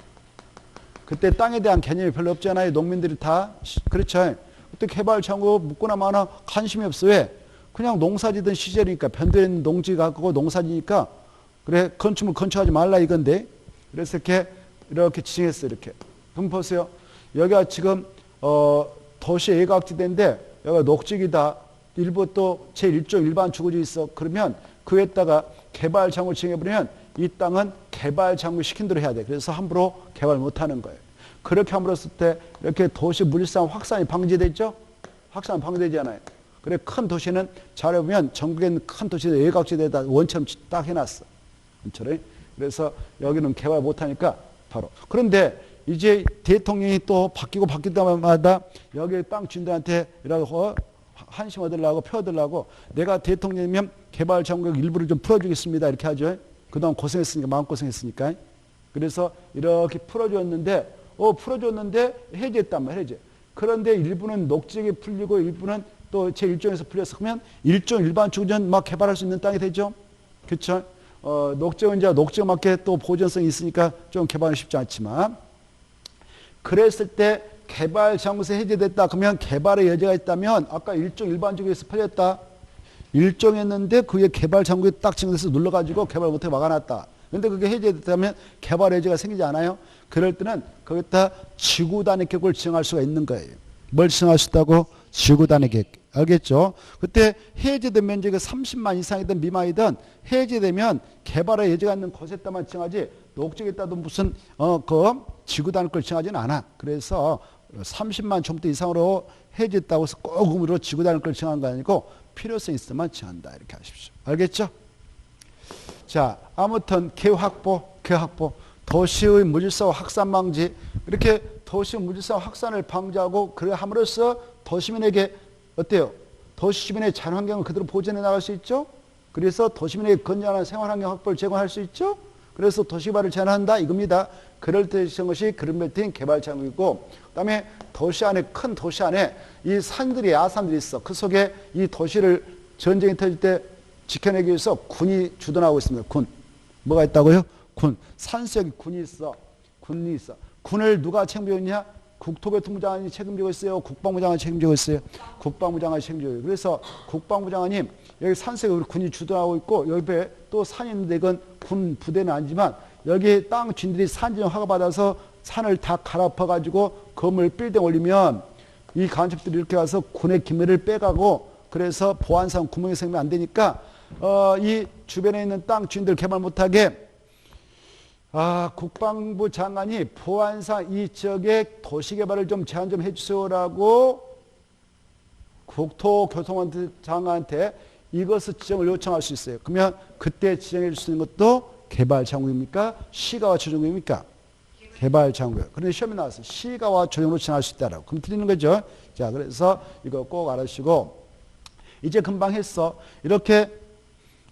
그때 땅에 대한 개념이 별로 없잖아요. 농민들이 다. 그렇죠. 그때 개발 장구 묻거나 마나 관심이 없어. 왜? 그냥 농사지던 시절이니까 변두리는 농지 갖고 농사지니까 그래 건축물 건축하지 말라 이건데 그래서 이렇게 지정했어 이렇게. 그럼 보세요. 여기가 지금 도시 예각지대인데 여기가 녹지기다. 일부 또 제1조 일반 주거지 있어. 그러면 그에다가 개발 장을 지정해버리면 이 땅은 개발 장을 시킨 대로 해야 돼. 그래서 함부로 개발 못하는 거예요. 그렇게 함부로 했을 때 이렇게 도시 물산 확산이 방지되죠? 확산 방지되잖아요. 그래 큰 도시는 잘해보면 전국에 있는 큰 도시들 예각지대에다 원처럼 딱 해놨어. 원처럼. 그래서 여기는 개발 못하니까 바로. 그런데 이제 대통령이 또 바뀌고 바뀔 때마다 여기 땅 주인들한테 이라고 한심 얻으려고 표 얻으려고 내가 대통령이면 개발 장벽 일부를 좀 풀어주겠습니다 이렇게 하죠. 그동안 고생했으니까 마음고생했으니까. 그래서 이렇게 풀어줬는데 해제했단 말이에요. 해제. 그런데 일부는 녹지역에 풀리고 일부는 또 제1조에서 풀렸어. 그러면 1조 일반 주거지는 막 개발할 수 있는 땅이 되죠. 그렇죠. 녹지역은 이제 녹지역 맞게 또 보존성이 있으니까 좀 개발은 쉽지 않지만 그랬을 때 개발 장소에서 해제됐다. 그러면 개발의 여지가 있다면 아까 일종 일반적에서 팔렸다. 일종했는데 그게 개발 장소에 딱 지정돼서 눌러가지고 개발 못하게 막아놨다. 근데 그게 해제됐다면 개발 여지가 생기지 않아요? 그럴 때는 거기다 지구단위 계획을 지정할 수가 있는 거예요. 뭘 지정할 수 있다고? 지구단위 계획. 알겠죠? 그때 해제된 면적이 30만 이상이든 미만이든 해제되면 개발의 여지가 있는 곳에다만 지정하지 녹지에다도 무슨 그 지구단위 걸 지정하지는 않아. 그래서 30만 킬로미터 이상으로 해제했다고 해서 꼭 의무로 지구단위 걸 지정한 거 아니고 필요성이 있으면 지정한다. 이렇게 하십시오. 알겠죠? 자, 아무튼 계획 확보, 도시의 무질서와 확산 방지, 이렇게 도시의 무질서와 확산을 방지하고 그래 함으로써 도시민에게 어때요? 도시 주변의 자연환경을 그대로 보존해 나갈 수 있죠? 그래서 도시민에게 건전한 생활환경 확보를 제공할 수 있죠? 그래서 도시개발을 제한한다 이겁니다. 그럴 때 지은 것이 그린벨트인 개발장이고, 그 다음에 도시 안에, 큰 도시 안에 이 산들이, 야산들이 있어. 그 속에 이 도시를 전쟁이 터질 때 지켜내기 위해서 군이 주둔하고 있습니다. 군. 뭐가 있다고요? 군. 산속에 군이 있어. 군이 있어. 군을 누가 책임지고 있냐? 국토교통부 장관이 책임지고 있어요. 국방부 장관이 책임지고 있어요. 국방부 장관이 책임지고 있어요. 그래서 국방부 장관님 여기 산속에 우리 군이 주둔하고 있고 옆에 또 산이 있는데 이건 군 부대는 아니지만 여기 땅 주인들이 산지정 허가받아서 산을 다 갈아엎어가지고 건물 빌딩 올리면 이 간첩들이 이렇게 와서 군의 기밀을 빼가고 그래서 보안상 구멍이 생기면 안 되니까 이 주변에 있는 땅 주인들 개발 못하게 국방부 장관이 보안상 이 지역의 도시개발을 좀 제한 좀 해주세요라고 국토교통부 장관한테 이것을 지정을 요청할 수 있어요. 그러면 그때 지정해 줄 수 있는 것도 개발장구입니까? 시가와 조정구입니까? 개발장구예요. 그런데 시험에 나왔어요. 시가와 조정으로 지정할 수 있다라고. 그럼 틀리는 거죠. 자, 그래서 이거 꼭 알아주시고 이제 금방 했어. 이렇게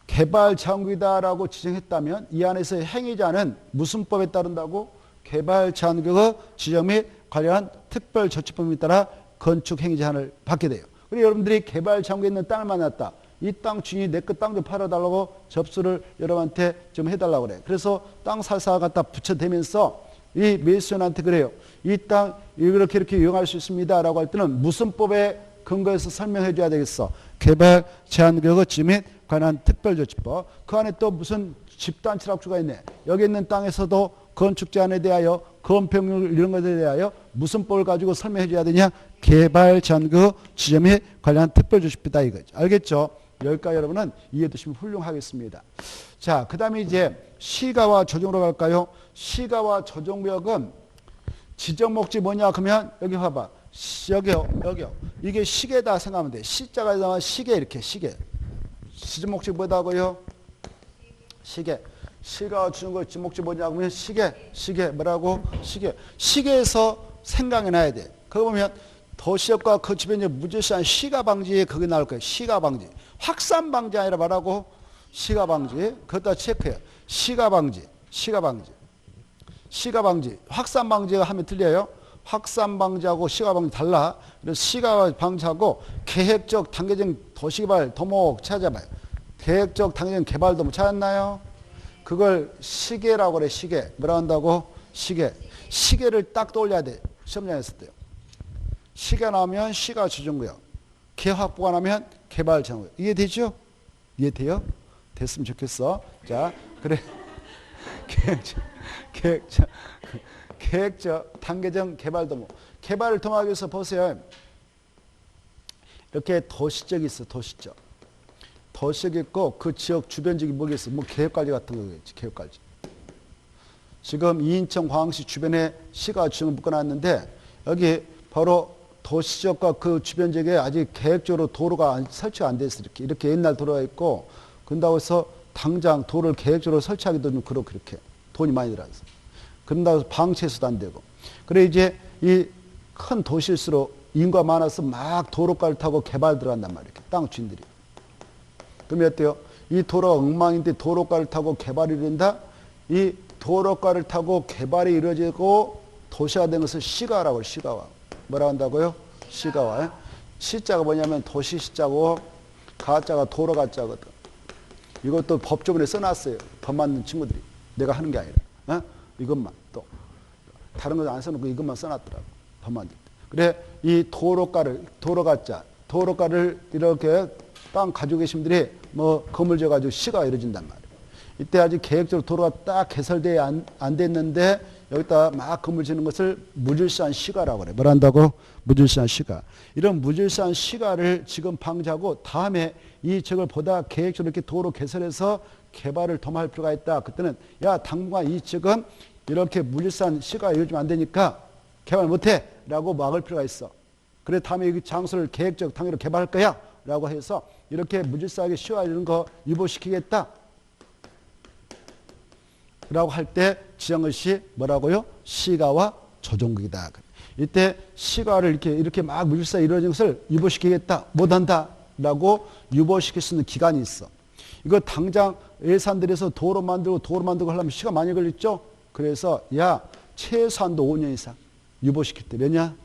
개발장구이다라고 지정했다면 이 안에서 행위자는 무슨 법에 따른다고? 개발장구의 지정 및 관련 특별조치법에 따라 건축행위제한을 받게 돼요. 그리고 여러분들이 개발장구에 있는 땅을 만났다. 이 땅 주인이 내 거 땅 좀 팔아달라고 접수를 여러분한테 좀 해달라고 그래. 그래서 땅 살사 갖다 붙여대면서 이 매수인한테 그래요. 이 땅 이렇게 이용할 수 있습니다라고 할 때는 무슨 법에 근거해서 설명해 줘야 되겠어? 개발 제한구역의 지정 및 관한 특별조치법. 그 안에 또 무슨 집단 칠학주가 있네. 여기 있는 땅에서도 건축 제한에 대하여 건폐물 이런 것에 대하여 무슨 법을 가지고 설명해 줘야 되냐? 개발 제한구역 지정 및 관련 특별조치법이다 이거죠. 알겠죠? 여기까지 여러분은 이해해 두시면 훌륭하겠습니다. 자, 그 다음에 이제 시가와 조정으로 갈까요? 시가와 조정구역은 지정 목적이 뭐냐? 그러면 여기 봐봐. 여기요. 이게 시계다 생각하면 돼. 시자가 나와 시계 이렇게 시계. 지정 목적이 뭐다고요? 시계. 시가 주는 거 지정 목적이 뭐냐고 하면 시계. 뭐라고? 시계. 시계에서 생각해 놔야 돼. 그거 보면 도시역과 그 주변에 무질서한 시가 방지에 그게 나올 거예요. 시가 방지. 확산 방지 아니라 말하고 시가 방지. 그것다 체크해. 시가 방지. 확산 방지가 하면 틀려요. 확산 방지하고 시가 방지 달라. 그래서 시가 방지하고 계획적 단계적 도시개발 도목 찾아봐요. 계획적 단계적 개발 도목 찾았나요? 그걸 시계라고 그래. 시계. 뭐라 한다고? 시계. 시계를 딱 떠올려야 돼. 시험장에서 때요. 시가 나오면 시가 조정구역. 계획 확보가 나면 개발 정구역. 이해되죠? 이해돼요? 됐으면 좋겠어. 자, 그래. 계획적 단계적 개발 도모. 개발을 통하기 위해서 보세요. 이렇게 도시적이 있어. 도시적이 있고 그 지역 주변 지역이 뭐겠어? 뭐 계획관리 같은 거겠지. 계획관리. 지금 이인천 광시 주변에 시가 지정을 묶어놨는데 여기 바로 도시지역과 그 주변 지역에 아직 계획적으로 도로가 설치가 안 돼 있어. 이렇게 옛날 도로가 있고 그런다고 해서 당장 도로를 계획적으로 설치하기도 좀 그렇고 그렇게 돈이 많이 들어서 그런다고 해서 방치해서도 안 되고. 그래 이제 이 큰 도시일수록 인구가 많아서 막 도로가를 타고 개발 들어간단 말이에요. 땅 주인들이. 그러면 어때요? 이 도로가 엉망인데 도로가를 타고 개발이 된다? 이 도로가를 타고 개발이 이루어지고 도시가 된 것을 시가라고 해요. 시가화. 뭐라 한다고요? 시가화. 시자가 뭐냐면 도시 시자고 가자가 도로 가자거든. 이것도 법조문에 써놨어요. 법 만든 친구들이. 내가 하는 게 아니라. 이것만 또. 다른 거 안 써놓고 이것만 써놨더라고. 법 만들 때. 그래, 이 도로가를 이렇게 땅 가지고 계신 분들이 뭐 건물 지어가지고 시가 이루어진단 말이에요. 이때 아직 계획적으로 도로가 딱 개설되어 안 됐는데 여기다 막 건물 짓는 것을 무질서한 시가라고 그래. 뭘 한다고? 무질서한 시가. 이런 무질서한 시가를 지금 방지하고 다음에 이 지역을 보다 계획적으로 이렇게 도로 개설해서 개발을 도모할 필요가 있다. 그때는 야, 당분간 이 지역은 이렇게 무질서한 시가 이루어지면 안 되니까 개발 못해 라고 막을 필요가 있어. 그래 다음에 이 장소를 계획적 당위로 개발할 거야 라고 해서 이렇게 무질서하게 시와 이런 거 유보시키겠다 라고 할 때 지정한 것이 뭐라고요? 시가와 조정구역이다. 이때 시가를 이렇게 막 무질서하게 이루어진 것을 유보시키겠다, 못한다 라고 유보시킬 수 있는 기간이 있어. 이거 당장 예산들에서 도로 만들고 하려면 시간 많이 걸렸죠? 그래서 야, 최소한도 5년 이상 유보시킬 때 몇 년?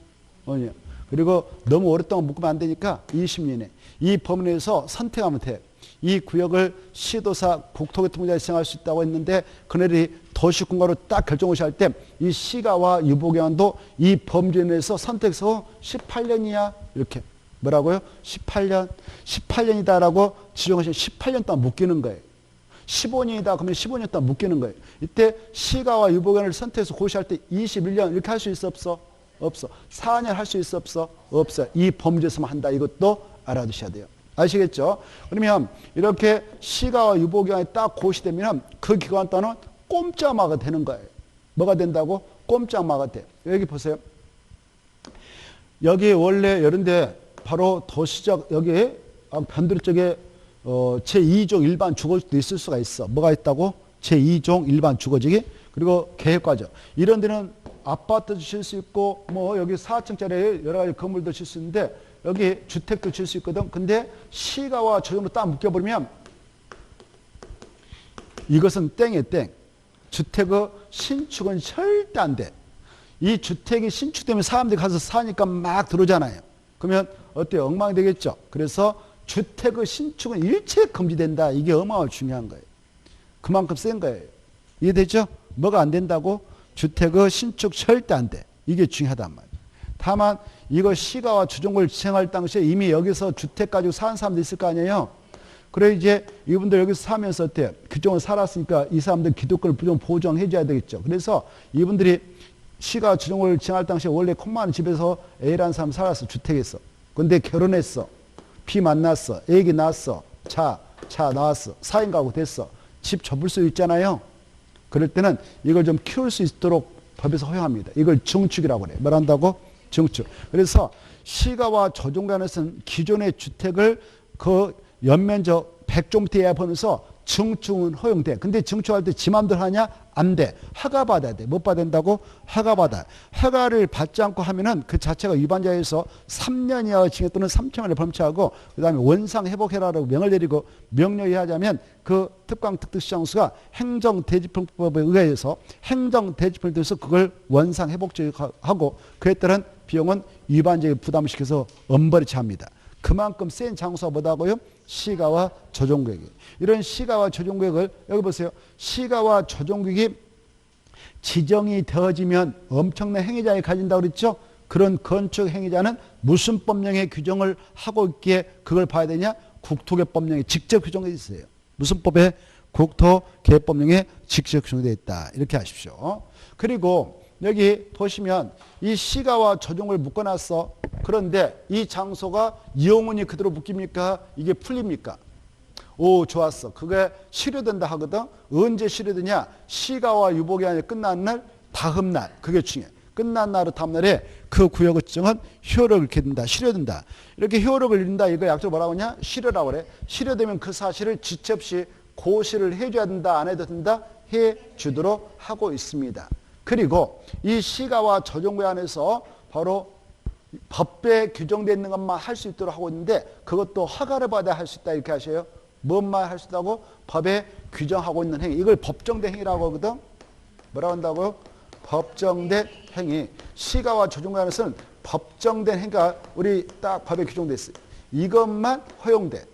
5년. 그리고 너무 오랫동안 묶으면 안 되니까 20년에 이 범위 내에서 선택하면 돼. 이 구역을 시도사 국토교통부장이 지정할 수 있다고 했는데 그들이 도시군가로 딱 결정을 할 때 이 시가와 유보기한도 이 범죄 내에서 선택해서 18년이야 이렇게 뭐라고요? 18년이다라고 지정하시면 18년 동안 묶이는 거예요. 15년이다 그러면 15년 동안 묶이는 거예요. 이때 시가와 유보기한을 선택해서 고시할 때 21년 이렇게 할 수 있어 없어? 없어. 4년 할 수 있어 없어? 없어. 이 범죄에서만 한다. 이것도 알아두셔야 돼요. 아시겠죠? 그러면 이렇게 시가와 유보기한이 딱 고시되면 그 기간 동안은 꼼짝마가 되는 거예요. 뭐가 된다고? 꼼짝마가 돼. 여기 보세요. 여기 원래 이런데 바로 도시적 여기 변두리 쪽에 제2종 일반 주거지도 있을 수가 있어. 뭐가 있다고? 제2종 일반 주거지기 그리고 계획과정. 이런 데는 아파트도 질 수 있고 뭐 여기 4층짜리 여러 가지 건물도 질 수 있는데 여기 주택도 질 수 있거든. 근데 시가와 조정으로 딱 묶여버리면 이것은 땡이에요. 땡. 주택의 신축은 절대 안 돼. 이 주택이 신축되면 사람들이 가서 사니까 막 들어오잖아요. 그러면 어때요? 엉망이 되겠죠. 그래서 주택의 신축은 일체 금지된다. 이게 어마어마하게 중요한 거예요. 그만큼 센 거예요. 이해되죠? 뭐가 안 된다고? 주택의 신축 절대 안 돼. 이게 중요하단 말이에요. 다만 이거 시가와 조정구를 지정할 당시에 이미 여기서 주택 가지고 사는 사람도 있을 거 아니에요. 그래 이제 이분들 여기서 사면서 어때요? 그쪽은 살았으니까 이 사람들 기득권을 좀 보장해 줘야 되겠죠. 그래서 이분들이 시가 조정구를 지정할 당시에 원래 콩만 집에서 A라는 사람 살았어. 주택에서. 근데 결혼했어. 비 만났어. 애기 낳았어. 차 나왔어. 4인 가구 됐어. 집 접을 수 있잖아요. 그럴 때는 이걸 좀 키울 수 있도록 법에서 허용합니다. 이걸 증축이라고 그래요. 뭘 한다고? 증축. 그래서 시가와 조정관에서는 기존의 주택을 그 연면적 100종부터 이하 보면서 증축은 허용돼. 근데 증축할 때 지 맘대로 하냐? 안 돼. 허가 받아야 돼. 못 받아야 된다고? 허가 받아. 허가를 받지 않고 하면은 그 자체가 위반자에서 3년 이하의 징역 또는 3천만 원을 범죄하고 그 다음에 원상 회복해라라고 명을 내리고 명령이 하자면 그 특광특특시장수가 행정대집행법에 의해서 행정대집행을 통해서 그걸 원상 회복하고 그에 따른 비용은 위반자에게 부담시켜서 엄벌이 처합니다. 그만큼 센 장소가 뭐다고요? 시가와 조정구역이. 이런 시가와 조정구역을 여기 보세요. 시가와 조정구역이 지정이 되어지면 엄청난 행위자가 가진다고 그랬죠? 그런 건축 행위자는 무슨 법령에 규정을 하고 있기에 그걸 봐야 되냐? 국토개법령에 직접 규정되어 있어요. 무슨 법에? 국토개법령에 직접 규정되어 있다. 이렇게 하십시오. 그리고 여기 보시면 이 시가와 조정을 묶어놨어. 그런데 이 장소가 영원히 그대로 묶입니까? 이게 풀립니까? 오, 좋았어. 그게 실효된다 하거든. 언제 실효되냐? 시가와 유보기한이 끝난 날, 다음 날. 그게 중요해. 끝난 날의 다음 날에 그 구역의 지정은 효력을 잃게 된다. 실효된다. 이렇게 효력을 잃는다. 이거 약적으로 뭐라고 하냐? 실효라고 그래. 실효되면 그 사실을 지체 없이 고시를 해줘야 된다. 안 해도 된다? 해주도록 하고 있습니다. 그리고 이 시가와 조정구역 안에서 바로 법에 규정되어 있는 것만 할 수 있도록 하고 있는데 그것도 허가를 받아야 할 수 있다 이렇게 하셔요. 뭔만 할 수 있다고? 법에 규정하고 있는 행위. 이걸 법정된 행위라고 하거든. 뭐라고 한다고요? 법정된 행위. 시가와 조정구역 안에서는 법정된 행위가 우리 딱 법에 규정되어 있어요. 이것만 허용돼.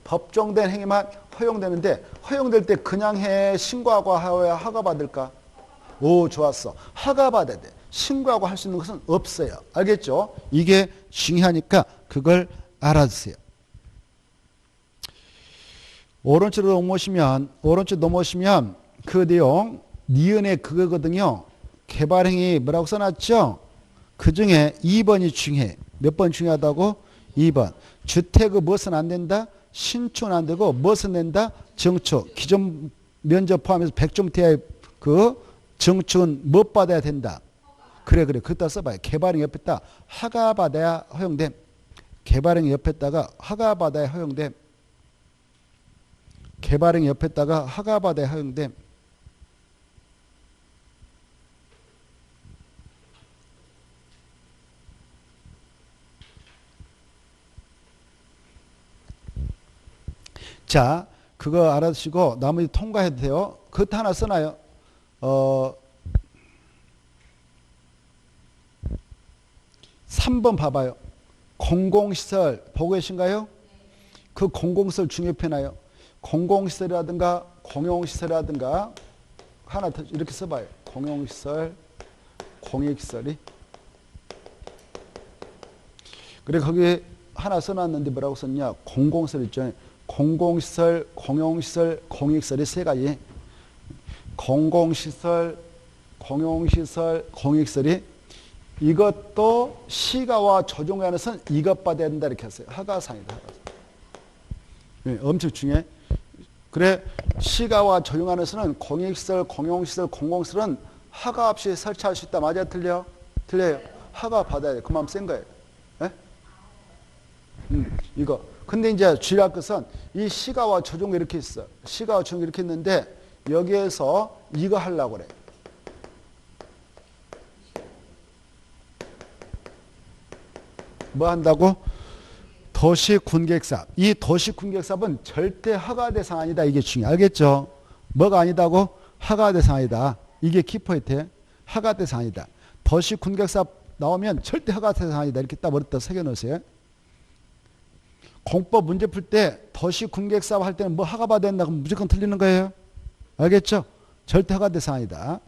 법정된 행위만 허용되는데 허용될 때 그냥 해 신고하고 하야 허가 받을까? 오, 좋았어. 허가 받아야 돼. 신고하고 할 수 있는 것은 없어요. 알겠죠? 이게 중요하니까 그걸 알아두세요. 오른쪽으로 넘어오시면 그 내용 니은의 그거거든요. 개발행위 뭐라고 써놨죠? 그 중에 2번이 중요해. 몇 번 중요하다고? 2번. 주택의 무엇은 안 된다? 신축은 안 되고 무엇은 된다? 증축. 기존 면적 포함해서 100종대의 그 증축은 못 받아야 된다. 그래. 그따 써봐요. 개발행위 옆에다 허가받아야 허용됨. 개발행위 옆에다가 허가받아야 허용됨. 개발행위 옆에다가 허가받아야 허용됨. 자, 그거 알아두시고 나머지 통과해도 돼요. 그것 하나 써놔요. 3번 봐봐요. 공공시설 보고 계신가요? 그 공공시설 중요해놔요. 공공시설이라든가 공용시설이라든가 하나 더 이렇게 써봐요. 공용시설, 공익시설이. 그래 거기에 하나 써놨는데 뭐라고 썼냐? 공공시설 있죠. 공공시설, 공용시설, 공익시설이 세 가지. 공공시설, 공용시설, 공익시설이 이것도 시가와 조정관에서는 이것 받아야 된다 이렇게 했어요. 허가사항이다. 네, 엄청 중요해. 그래 시가와 조정관에서는 공익시설, 공용시설, 공공시설은 허가 없이 설치할 수 있다. 맞아요? 틀려요? 틀려요. 허가 받아야 돼. 그만큼 센 거예요. 네? 이거. 근데 이제 주의할 것은 이 시가와 조정이 이렇게 있어. 시가와 조정이 이렇게 있는데 여기에서 이거 하려고 그래. 뭐 한다고? 도시군객사업. 이 도시군객사업은 절대 허가 대상 아니다. 이게 중요해. 알겠죠? 뭐가 아니다고? 허가 대상 아니다. 이게 키포인트. 허가 대상 아니다. 도시군객사업 나오면 절대 허가 대상 아니다. 이렇게 딱 머리다 새겨놓으세요. 공법 문제 풀 때 도시군객사업 할 때는 뭐 허가받아야 된다. 그럼 무조건 틀리는 거예요. 알겠죠? 절대 허가 대상 아니다.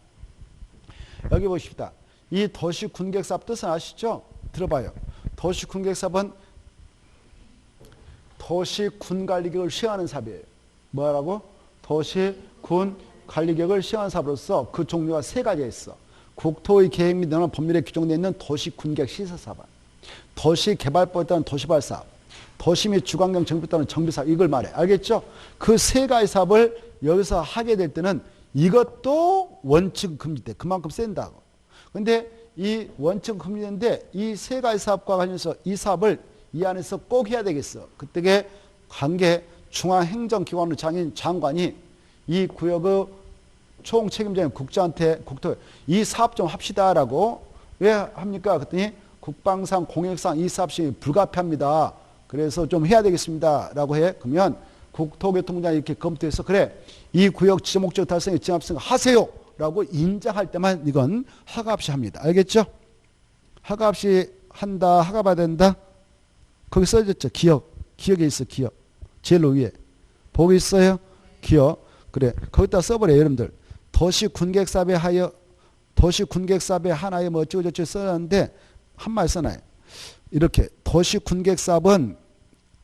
여기 보십시다. 이 도시군객사업 뜻은 아시죠? 들어봐요. 도시군객사업은 도시군관리계획을 시행하는 사업이에요. 뭐라고? 도시군관리계획을 시행하는 사업으로서 그 종류가 세 가지가 있어. 국토의 계획 및 법률에 규정되어 있는 도시군객 시설사업, 도시개발법에 따른 도시발사업, 도시 및 주관경 정비에 따른 정비사업, 이걸 말해. 알겠죠? 그 세 가지 사업을 여기서 하게 될 때는 이것도 원칙 금지돼. 그만큼 센다고. 근데 이 원칙 금지인데 이 세 가지 사업과 관련해서 이 사업을 이 안에서 꼭 해야 되겠어. 그때 관계 중앙행정기관의 장관이 이 구역의 총책임자인 국장한테 이 사업 좀 합시다라고. 왜 합니까? 그랬더니 국방상 공익상 이 사업 시행이 불가피합니다. 그래서 좀 해야 되겠습니다. 라고 해. 그러면 국토교통부장이 이렇게 검토해서 그래. 이 구역 지정 목적 달성에 진압성 하세요. 라고 인정할 때만 이건 허가 없이 합니다. 알겠죠? 허가 없이 한다. 허가 받아야 된다. 거기 써졌죠. 기억. 기억에 있어. 기억. 제일 위에. 보고 있어요? 기억. 그래. 거기다 써버려요. 여러분들. 도시군객사업에 하여 도시군객사업에 하나에 뭐 어쩌고저쩌고 써놨는데 한마디 써놔요. 이렇게 도시군객사업은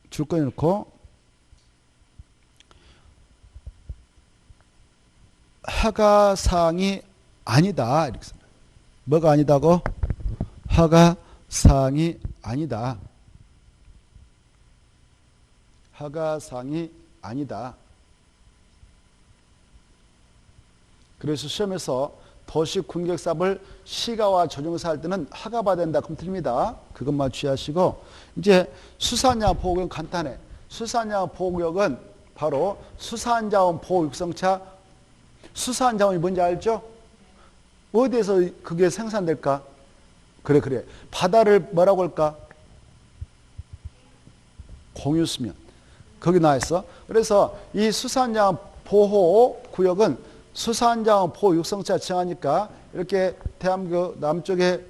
줄 거 놓고 허가사항이 아니다. 이렇게 써놔요. 뭐가 아니다고? 허가사항이 아니다. 허가사항이 아니다. 그래서 시험에서 도시군객사업을 시가와 조정사 할 때는 허가받아야 된다. 그럼 틀립니다. 그것만 주의하시고 이제 수산자원보호구역은 간단해. 수산자원보호구역은 바로 수산자원 보호 육성차. 수산자원이 뭔지 알죠? 어디에서 그게 생산될까? 그래. 바다를 뭐라고 할까? 공유수면. 거기 나와 있어. 그래서 이 수산자원 보호구역은 수산자원 보호 육성차 정하니까 이렇게 대한민국 남쪽에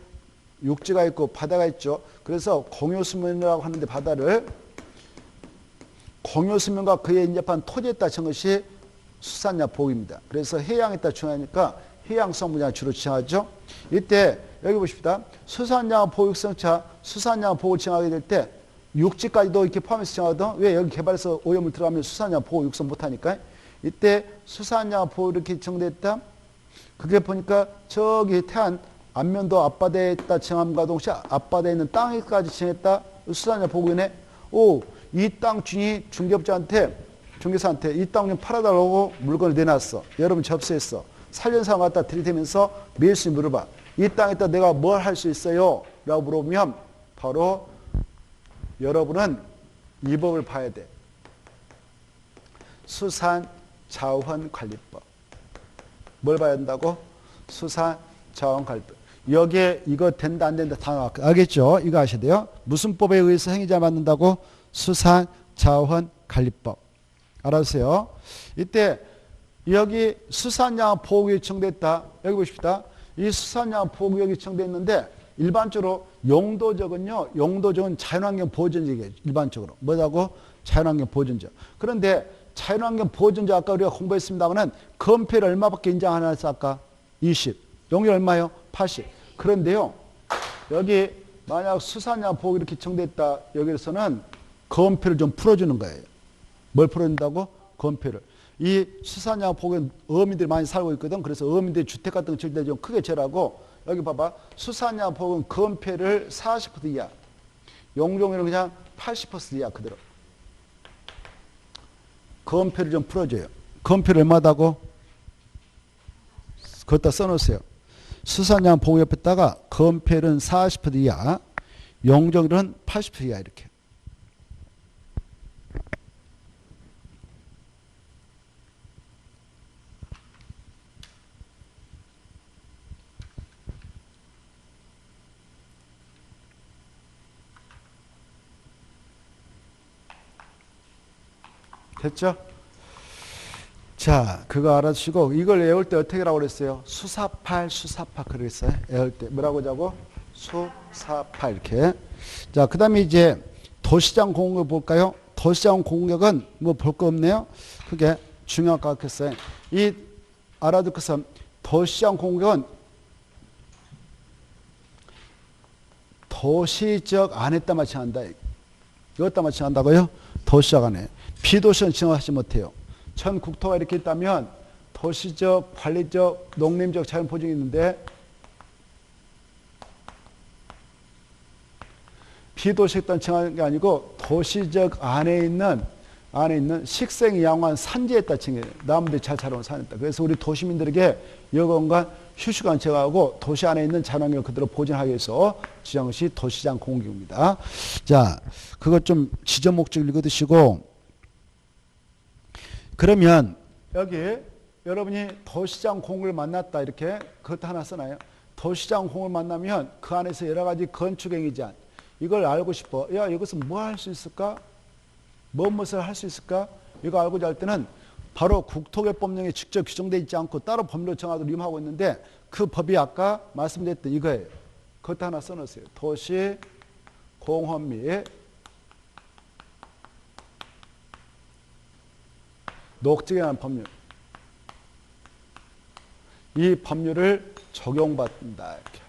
육지가 있고 바다가 있죠. 그래서 공유수면이라고 하는데 바다를 공유수면과 그에 인접한 토지에 따른 것이 수산자 보호입니다. 그래서 해양에 따라 정하니까 해양성 분야 주로 지정하죠. 이때 여기 보십시다. 수산양 보육성차, 수산양 보호를 지정하게 될 때 육지까지도 이렇게 포함해서 지정하거든. 왜 여기 개발해서 오염물 들어가면 수산양 보호 육성 못하니까. 이때 수산양 보호 이렇게 지정됐다. 그게 보니까 저기 태안 안면도 앞바다에 있다 지정함과 동시에 앞바다에 있는 땅에까지 지정했다. 수산양 보호구역에 이 땅 주인이 중개사한테 이 땅 좀 팔아달라고 물건을 내놨어. 여러분 접수했어. 살려서 갖다 들이대면서 매수인 물어봐. 이 땅에다 내가 뭘 할 수 있어요? 라고 물어보면 바로 여러분은 이 법을 봐야 돼. 수산자원관리법. 뭘 봐야 된다고? 수산자원관리법. 여기에 이거 된다 안 된다 다 알겠죠? 이거 아셔야 돼요. 무슨 법에 의해서 행위자 만든다고? 수산자원관리법. 알았어요? 이때 여기 수산양 보호구역이 지정됐다. 여기 보십시다. 이 수산양 보호구역이 지정됐는데 일반적으로 용도적은 자연환경 보존지역이에요. 일반적으로. 뭐라고? 자연환경 보존지역. 그런데 자연환경 보존지역 아까 우리가 공부했습니다마는 건폐를 얼마밖에 인정 안 했어 아까? 20. 용이 얼마요? 80. 그런데요. 여기 만약 수산양 보호구역이 이렇게 지정됐다. 여기서는 건폐를 좀 풀어주는 거예요. 뭘 풀어준다고? 건폐를. 이 수산양 보호구역은 어민들이 많이 살고 있거든. 그래서 어민들이 주택 같은 거 지을 때 좀 크게 재라고 여기 봐봐. 수산양 보호구역은 건폐를 40% 이하. 용종에는 그냥 80% 이하 그대로. 건폐를 좀 풀어줘요. 건폐를 얼마다고? 그것다 써놓으세요. 수산양 보호 옆에다가 건폐는 40% 이하, 용적률은 80% 이하 이렇게. 됐죠? 자, 그거 알아주시고 이걸 외울 때 어떻게 하라고 그랬어요? 수사팔 그랬어요. 외울 때 뭐라고 하자고? 수사팔 이렇게. 자, 그 다음에 이제 도시장 공격 볼까요? 도시장 공격은 뭐 볼 거 없네요. 그게 중요한 것 같겠어요. 이 알아둘 것은 도시장 공격은 도시적 안에다 마찬한다. 이것다 마찬한다고요? 도시적 안에. 비도시는 지정하지 못해요. 전 국토가 이렇게 있다면 도시적, 관리적, 농림적 자연 보증이 있는데 비도시적 지정하는 게 아니고 도시적 안에 있는 식생 양호한 산지에다 지정해요. 나무들이 잘 자라는 산에다. 그래서 우리 도시민들에게 여건간 휴식관 제거하고 도시 안에 있는 자연환경을 그대로 보존하기 위해서 지정한 것이 도시장 공기입니다. 자, 그것 좀 지정 목적 읽어두시고 그러면 여기 여러분이 도시장 공을 만났다 이렇게 그것도 하나 써놔요. 도시장 공을 만나면 그 안에서 여러 가지 건축행위 제한 이걸 알고 싶어. 야, 이것은 뭐 할 수 있을까? 무엇을 할 수 있을까? 이거 알고자 할 때는 바로 국토개법령에 직접 규정되어 있지 않고 따로 법률로 정하도록 임하고 있는데 그 법이 아까 말씀드렸던 이거예요. 그것도 하나 써놓으세요. 도시 공업 및 녹지에 관한 법률. 이 법률을 적용받는다. 이렇게.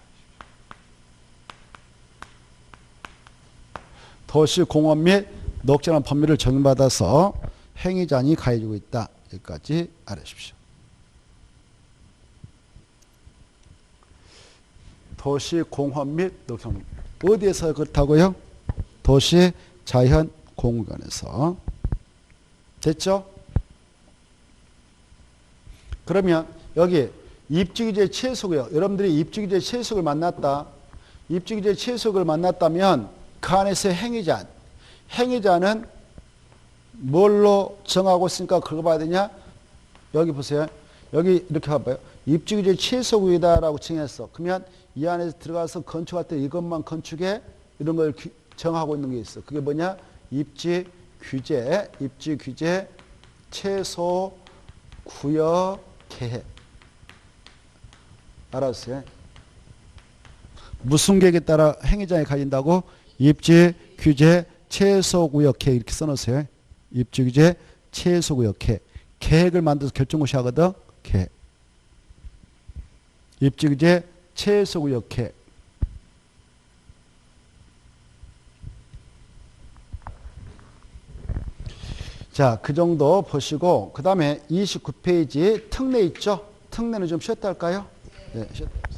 도시공업 및 녹지에 관한 법률을 적용받아서 행위자니 가해지고 있다. 여기까지 알아주십시오. 도시공업 및 녹지 어디에서 그렇다고요? 도시자연공원에서. 됐죠? 그러면 여기 입지규제 최소고요. 여러분들이 입지규제 최소를 만났다. 입지규제 최소를 만났다면 그 안에서 행위자는 뭘로 정하고 있으니까 그거 봐야 되냐? 여기 보세요. 여기 이렇게 봐봐요. 입지규제 최소구이다라고 정했어. 그러면 이 안에서 들어가서 건축할 때 이것만 건축해 이런 걸 정하고 있는 게 있어. 그게 뭐냐? 입지규제 최소구역 계획. 알았어요? 무슨 계획에 따라 행위자에 가진다고? 입지규제 최소구역 계획 이렇게 써놓으세요. 입지규제 최소구역 계획. 계획을 만들어서 결정고시 하거든. 계획. 입지기재 최소구역해. 자, 그 정도 보시고 그 다음에 29페이지 특례 있죠? 특례는 좀 쉬었다 할까요? 네, 쉬었다.